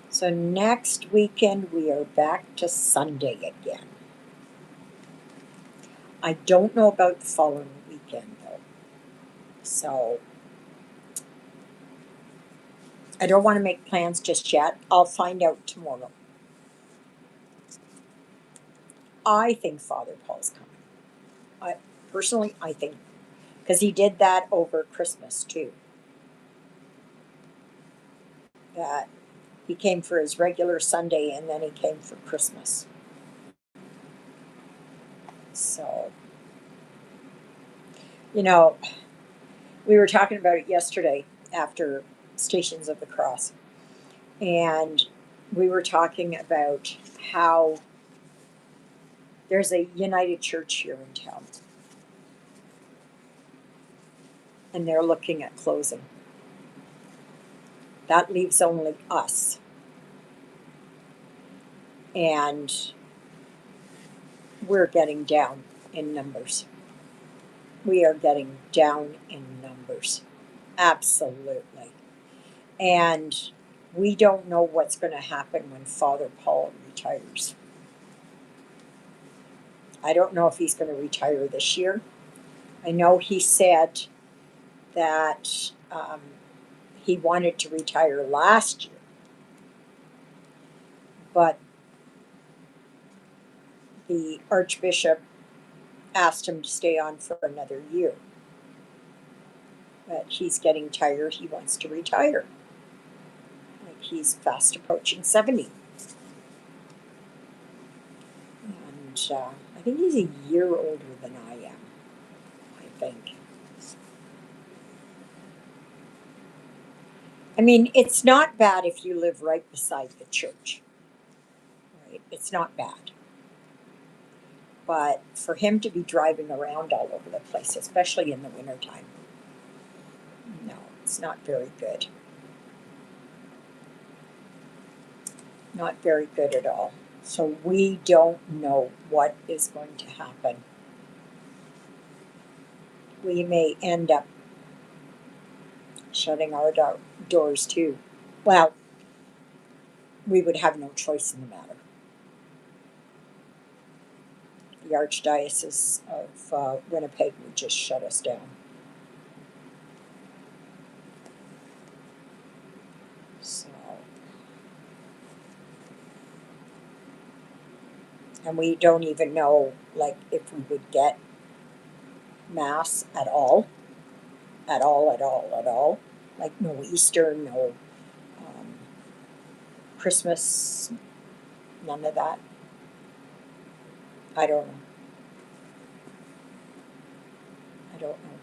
So next weekend we are back to Sunday again. I don't know about the following weekend though. So I don't want to make plans just yet. I'll find out tomorrow. I think Father Paul's coming. I personally I think because he did that over Christmas too. That he came for his regular Sunday and then he came for Christmas. So, you know, we were talking about it yesterday after Stations of the Cross. And we were talking about how there's a United Church here in town. And they're looking at closing. That leaves only us. And we're getting down in numbers. We are getting down in numbers. Absolutely. And we don't know what's going to happen when Father Paul retires. I don't know if he's going to retire this year. I know he said that he wanted to retire last year, but the Archbishop asked him to stay on for another year. But he's getting tired. He wants to retire. Like he's fast approaching 70. And I think he's a year older than I am, I think. I mean, it's not bad if you live right beside the church, right? It's not bad. But for him to be driving around all over the place, especially in the wintertime, no, it's not very good. Not very good at all. So we don't know what is going to happen. We may end up shutting our doors too. Well, we would have no choice in the matter. The Archdiocese of Winnipeg would just shut us down. So, and we don't even know, like, if we would get Mass at all, at all, at all, at all. Like, no Easter, no um, Christmas, none of that. I don't know. I don't know.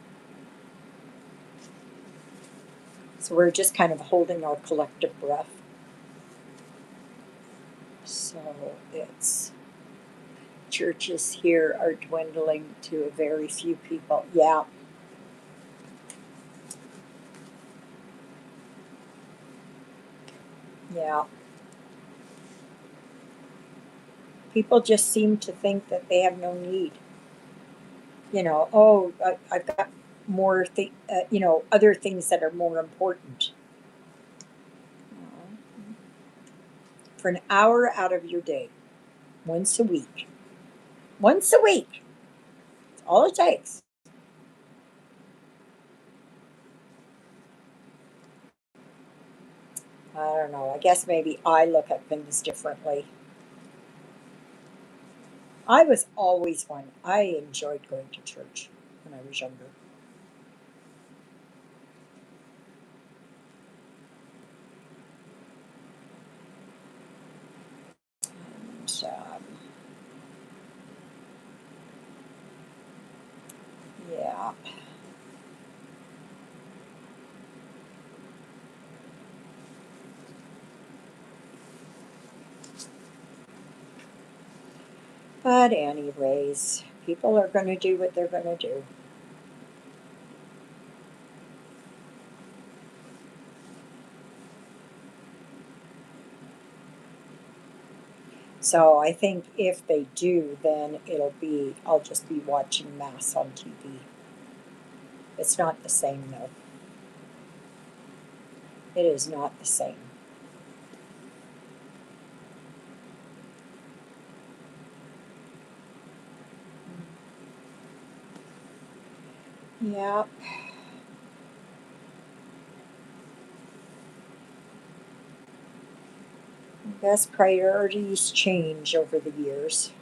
So we're just kind of holding our collective breath. So it's churches here are dwindling to a very few people. Yeah. Yeah. People just seem to think that they have no need. Oh, I've got more, other things that are more important. For an hour out of your day, once a week. Once a week. That's all it takes. I don't know. I guess maybe I look at things differently. I was always one. I enjoyed going to church. when I was younger. And yeah. But anyways, people are going to do what they're going to do. So I think if they do, then I'll just be watching Mass on TV. It's not the same though. It is not the same. Yeah. I guess priorities change over the years.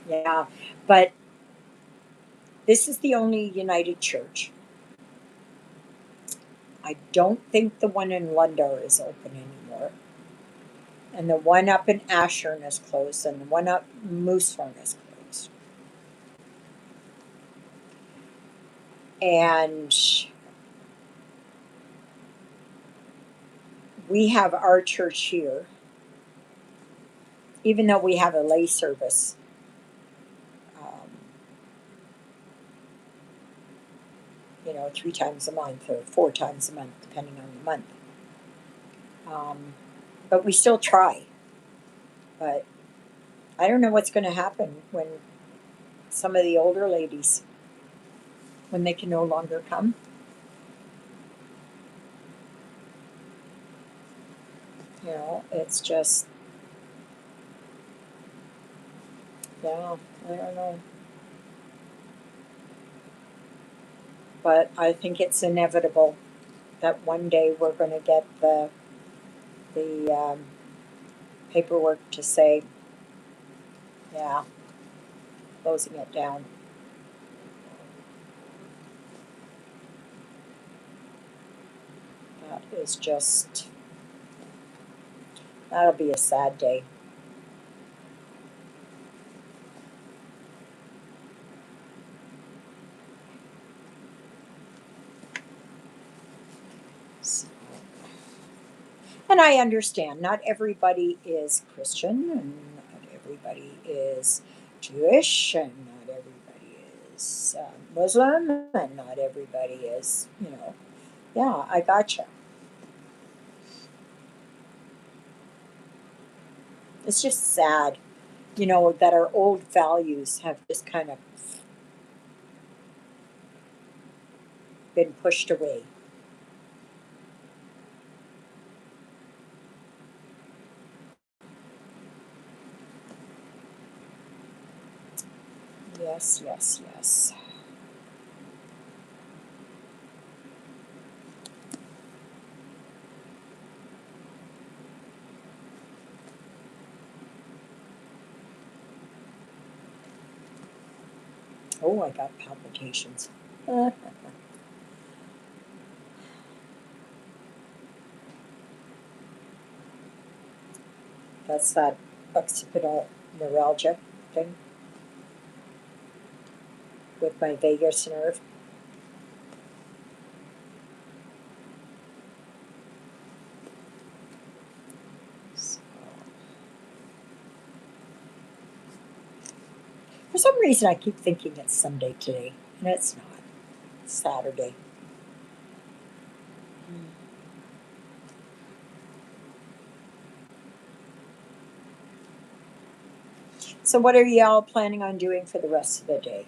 Yeah. But this is the only United Church. I don't think the one in Lundar is open anymore. And the one up in Ashern is closed, and the one up Moosehorn is closed. And we have our church here, even though we have a lay service, um, 3 times a month or 4 times a month, depending on the month. Um, but we still try. But I don't know what's going to happen when some of the older ladies, when they can no longer come. It's just, yeah, I don't know. But I think it's inevitable that one day we're going to get the paperwork to say, yeah, closing it down. That is just, that'll be a sad day. So, and I understand not everybody is Christian, and not everybody is Jewish, and not everybody is Muslim, and not everybody is. Yeah, I gotcha. It's just sad, that our old values have just kind of been pushed away. Yes, yes, yes. Oh, I got palpitations. That's that occipital neuralgia thing with my vagus nerve. So, for some reason, I keep thinking it's Sunday today, and it's not. It's Saturday. Mm. So, what are y'all planning on doing for the rest of the day?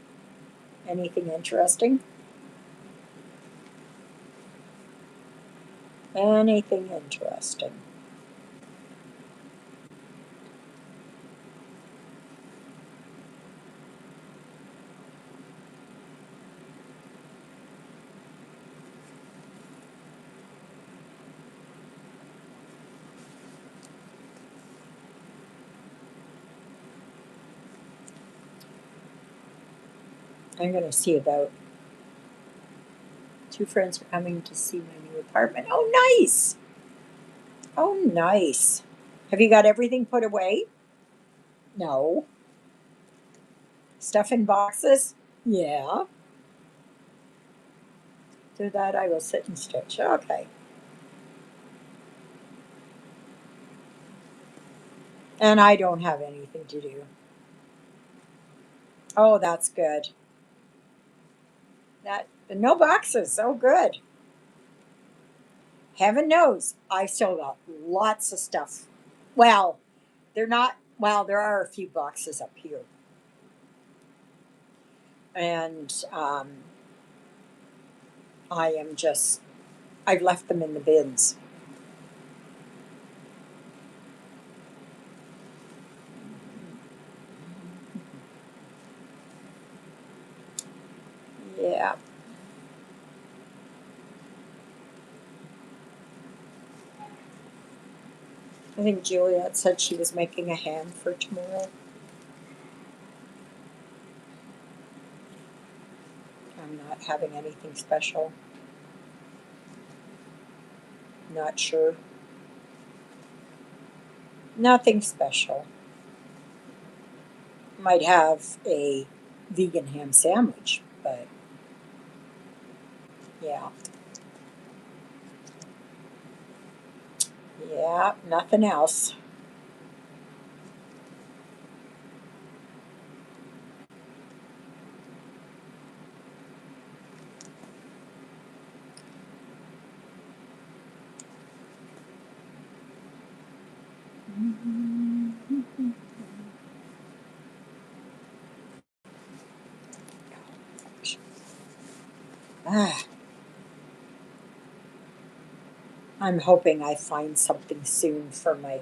Anything interesting? Anything interesting? I'm going to see about 2 friends are coming to see my new apartment. Oh, nice. Oh, nice. Have you got everything put away? No. Stuff in boxes? Yeah. Do that, I will sit and stitch. Okay. And I don't have anything to do. Oh, that's good. That no boxes. Oh, good. Heaven knows, I still got lots of stuff. Well, they're not. Well, there are a few boxes up here, and I am just. I've left them in the bins. Yeah. I think Juliet said she was making a ham for tomorrow. I'm not having anything special. Not sure. Nothing special. Might have a vegan ham sandwich, but yeah. Yeah, nothing else. Ah, I'm hoping I find something soon for my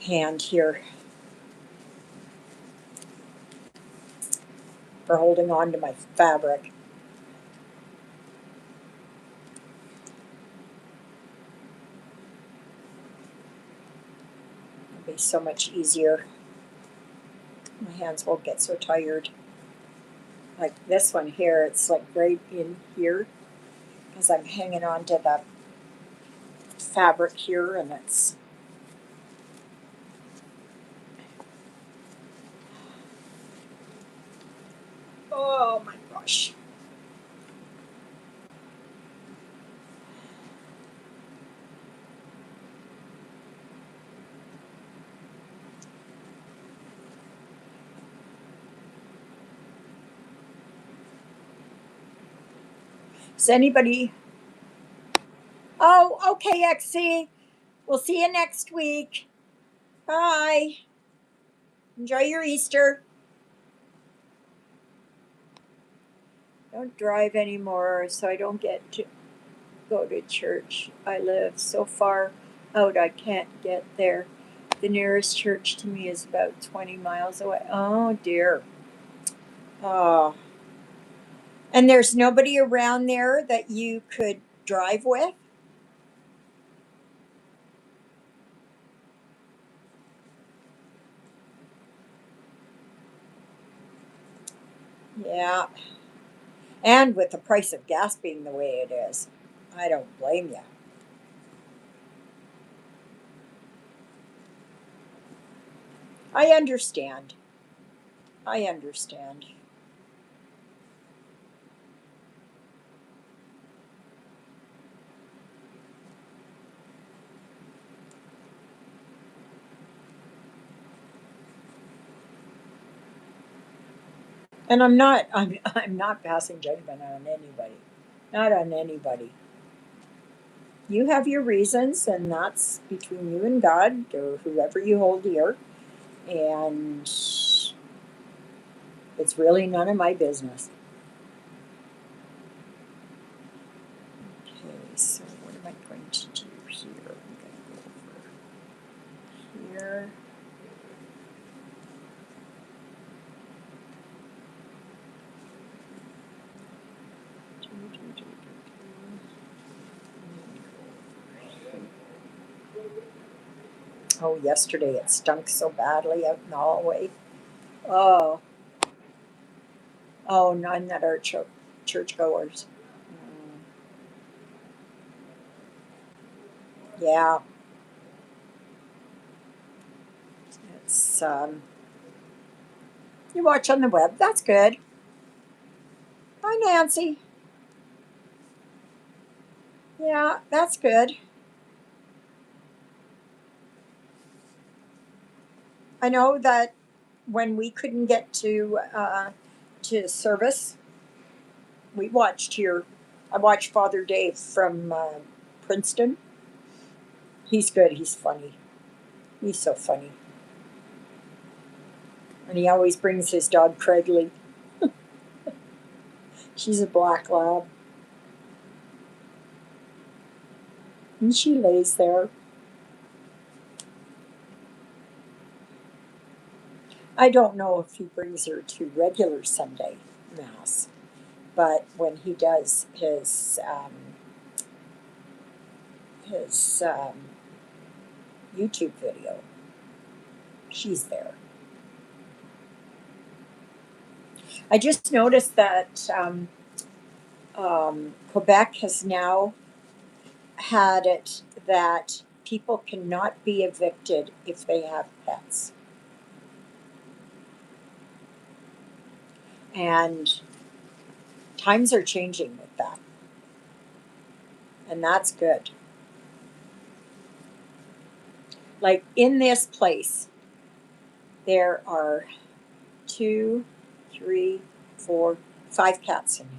hand here for holding on to my fabric. It'll be so much easier. My hands won't get so tired. Like this one here, it's like right in here because I'm hanging on to the fabric here and it's. Oh my gosh. Is anybody? Oh, okay, XC. We'll see you next week. Bye. Enjoy your Easter. Don't drive anymore so I don't get to go to church. I live so far out I can't get there. The nearest church to me is about 20 miles away. Oh dear. Oh. And there's nobody around there that you could drive with? Yeah. And with the price of gas being the way it is, I don't blame you. I understand. I understand. And I'm not passing judgment on anybody. Not on anybody. You have your reasons and that's between you and God or whoever you hold dear. And it's really none of my business. Okay, so what am I going to do here? I'm going to go over here. Oh, yesterday it stunk so badly out in the hallway. Oh, Oh, none that are churchgoers. Mm, yeah, it's you watch on the web. That's good. Hi, Nancy. Yeah, that's good. I know that when we couldn't get to service, we watched here. I watched Father Dave from Princeton. He's good. He's funny. He's so funny, and he always brings his dog Craigly. She's a black lab, and she lays there. I don't know if he brings her to regular Sunday mass, but when he does his YouTube video, she's there. I just noticed that Quebec has now had it that people cannot be evicted if they have pets, and times are changing with that, and that's good. Like in this place, there are two, three, four, five cats in here.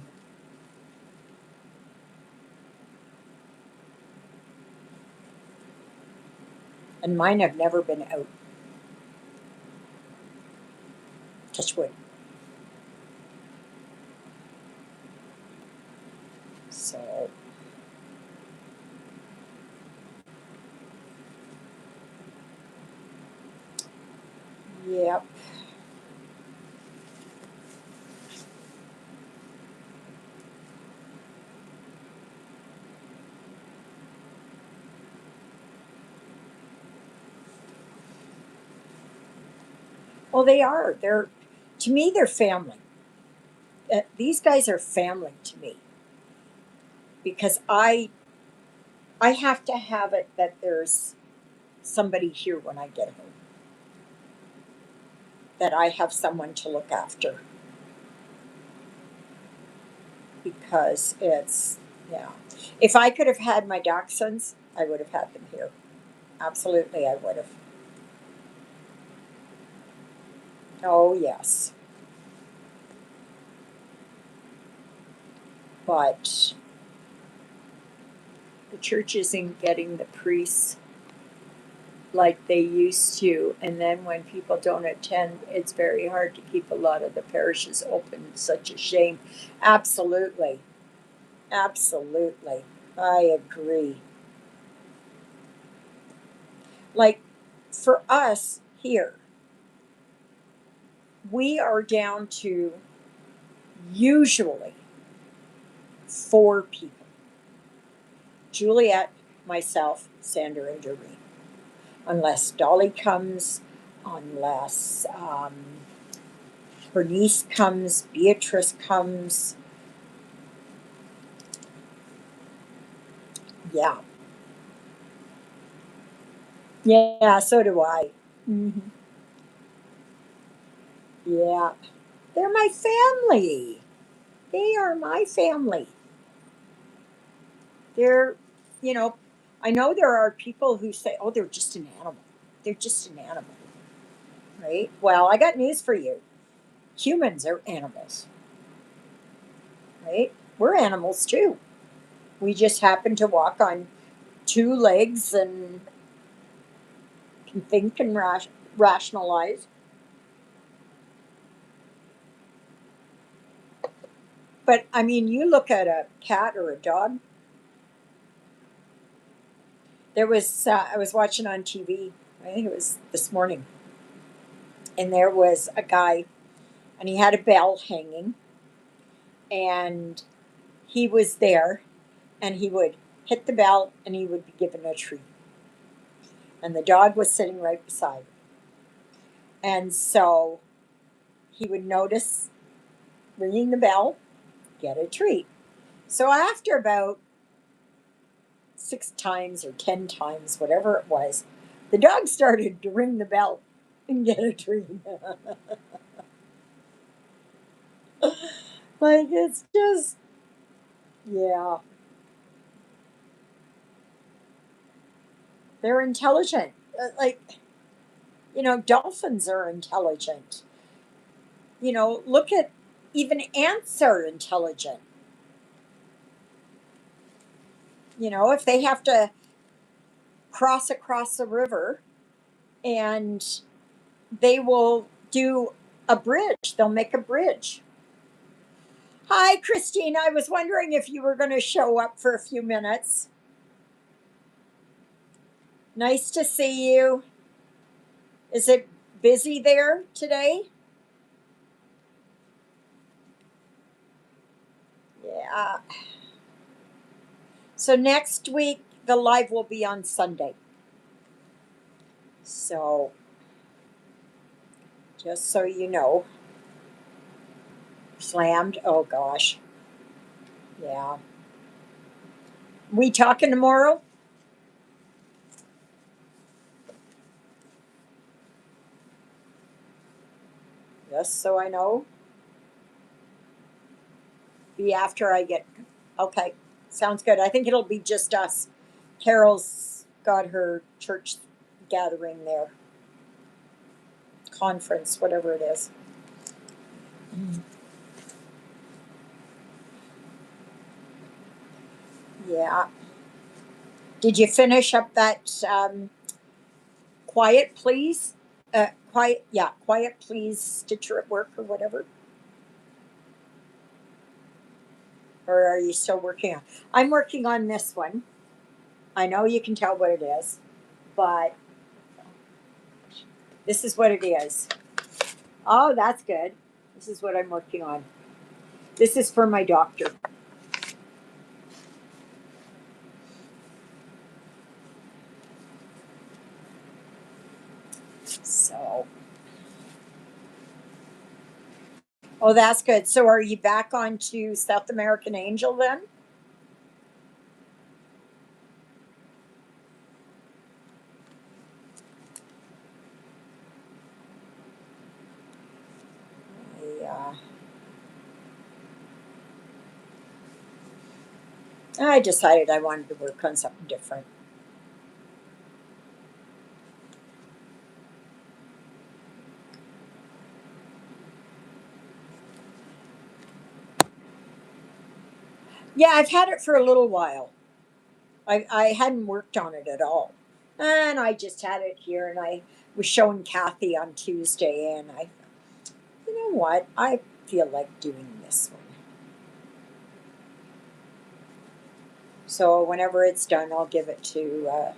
And mine have never been out. Touch wood. So, yep. Well, they are. They're, to me, they're family. These guys are family to me because I have to have it that there's somebody here when I get home, that I have someone to look after because it's, yeah. If I could have had my dachshunds, I would have had them here. Absolutely, I would have. Oh, yes. But the church isn't getting the priests like they used to. And then when people don't attend, it's very hard to keep a lot of the parishes open. It's such a shame. Absolutely. Absolutely. I agree. Like for us here, we are down to usually four people: Juliet, myself, Sandra, and Doreen. Unless Dolly comes, unless Bernice comes, Beatrice comes. Yeah. Yeah, so do I. Hmm. Yeah. They're my family. They are my family. They're, you know, I know there are people who say, oh, they're just an animal. They're just an animal, right? Well, I got news for you. Humans are animals, right? We're animals too. We just happen to walk on two legs and can think and rationalize. But I mean, you look at a cat or a dog. I was watching on TV. I think it was this morning, and there was a guy, and he had a bell hanging, and he was there, and he would hit the bell, and he would be given a treat, and the dog was sitting right beside him, and so he would notice. ringing the bell, get a treat. So after about 6 times or 10 times, whatever it was, the dog started to ring the bell and get a treat. Like, it's just, yeah, they're intelligent. Like, dolphins are intelligent. Look at, even ants are intelligent. If they have to cross across the river, and they will do a bridge, they'll make a bridge. Hi, Christine. I was wondering if you were going to show up for a few minutes. Nice to see you. Is it busy there today? Yeah. So next week, the live will be on Sunday. So just so you know, slammed. Oh gosh. Yeah. We talking tomorrow? Just so I know. Be after I get. Okay. Sounds good. I think it'll be just us. Carol's got her church gathering there, conference, whatever it is. Yeah. Did you finish up that quiet please? Quiet please Stitcher at work or whatever? Or are you still working on? I'm working on this one. I know you can tell what it is, but this is what it is. Oh, that's good. This is what I'm working on. This is for my doctor. So, oh, that's good. So, are you back on to South American Angel then? Yeah. I decided I wanted to work on something different. Yeah, I've had it for a little while. I hadn't worked on it at all. And I just had it here, and I was showing Kathy on Tuesday, and you know what? I feel like doing this one. So whenever it's done, I'll give it to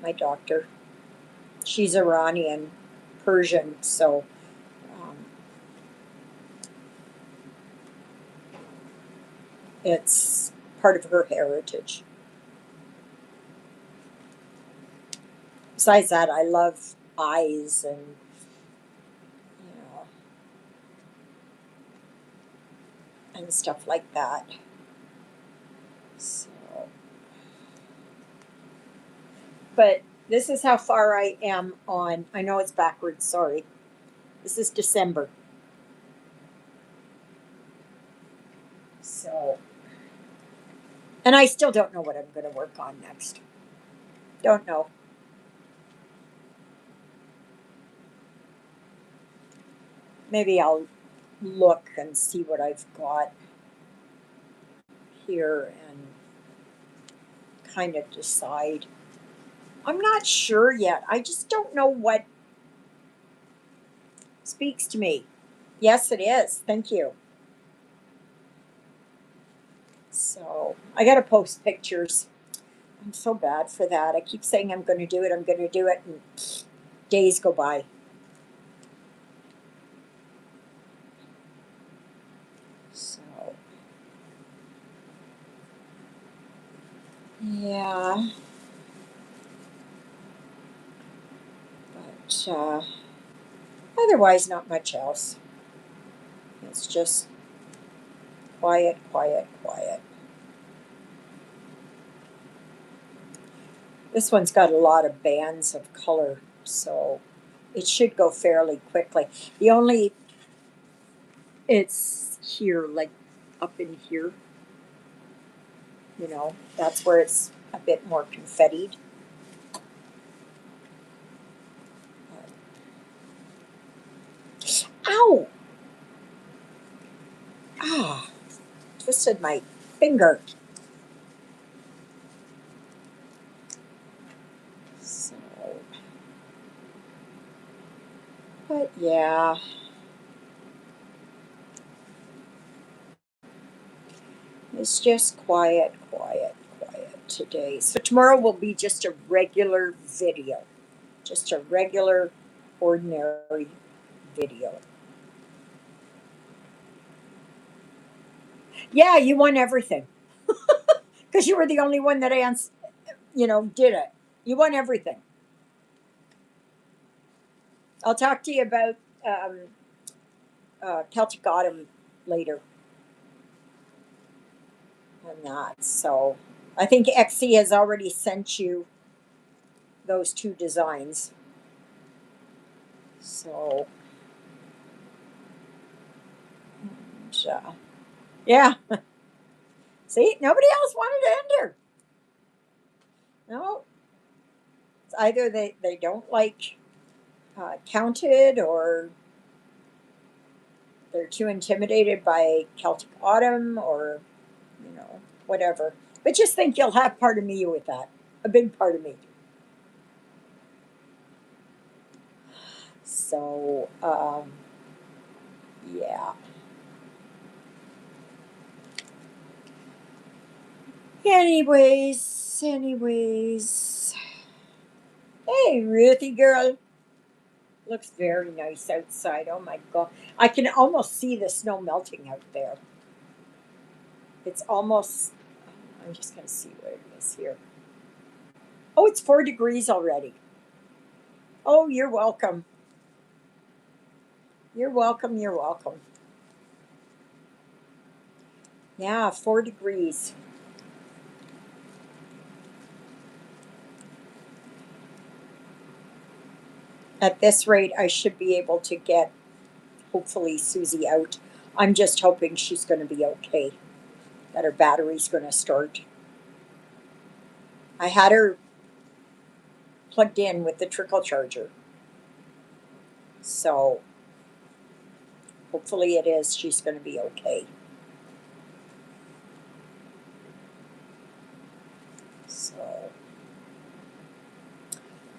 my doctor. She's Iranian, Persian, so um, it's part of her heritage. Besides that, I love eyes you know and stuff like that. So, but this is how far I am on. I know it's backwards. Sorry. This is December. So, and I still don't know what I'm going to work on next. Don't know. Maybe I'll look and see what I've got here and kind of decide. I'm not sure yet. I just don't know what speaks to me. Yes, it is. Thank you. So I got to post pictures. I'm so bad for that. I keep saying I'm going to do it. I'm going to do it, and days go by. So, yeah. But otherwise, not much else. It's just quiet, quiet, quiet. This one's got a lot of bands of color, so it should go fairly quickly. The only, it's here, like up in here, that's where it's a bit more confettied. Ow! Ah, twisted my finger. So, but yeah. It's just quiet, quiet, quiet today. So tomorrow will be just a regular video. Just a regular, ordinary video. Yeah, you won everything. Because you were the only one that did it. You won everything. I'll talk to you about um, Celtic Autumn later on that. So I think XC has already sent you those two designs. So, and, yeah. See, nobody else wanted to enter. No, it's either they don't like counted, or they're too intimidated by Celtic Autumn, or whatever. But just think you'll have part of me with that, a big part of me. So, yeah. Anyways. Hey, Ruthie girl. Looks very nice outside. Oh my God. I can almost see the snow melting out there. It's almost, I'm just going to see what it is here. Oh, it's 4 degrees already. Oh, you're welcome. You're welcome. You're welcome. Yeah, 4 degrees. At this rate, I should be able to get, hopefully, Susie out. I'm just hoping she's going to be okay, that her battery's going to start. I had her plugged in with the trickle charger. So hopefully it is. She's going to be okay. So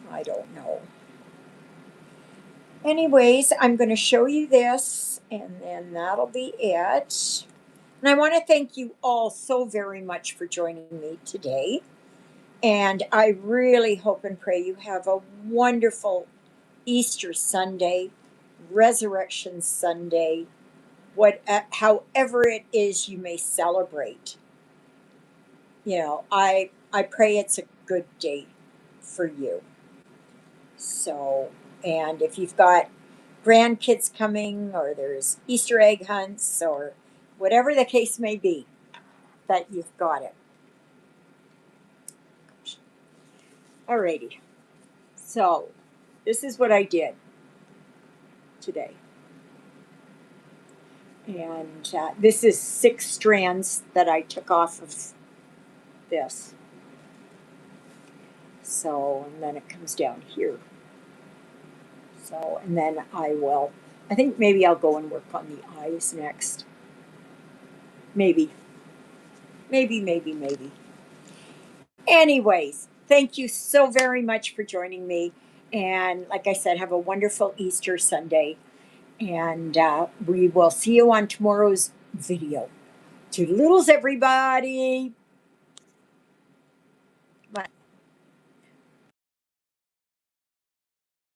I don't know. Anyways, I'm going to show you this, and then that'll be it. And I want to thank you all so very much for joining me today. And I really hope and pray you have a wonderful Easter Sunday, Resurrection Sunday, however it is you may celebrate. I pray it's a good day for you. So, and if you've got grandkids coming, or there's Easter egg hunts, or whatever the case may be, that you've got it. Alrighty. So, this is what I did today. And this is 6 strands that I took off of this. So, and then it comes down here. So, and then I think maybe I'll go and work on the eyes next. Maybe. Maybe. Anyways, thank you so very much for joining me. And like I said, have a wonderful Easter Sunday. And we will see you on tomorrow's video. Toodaloodles, everybody.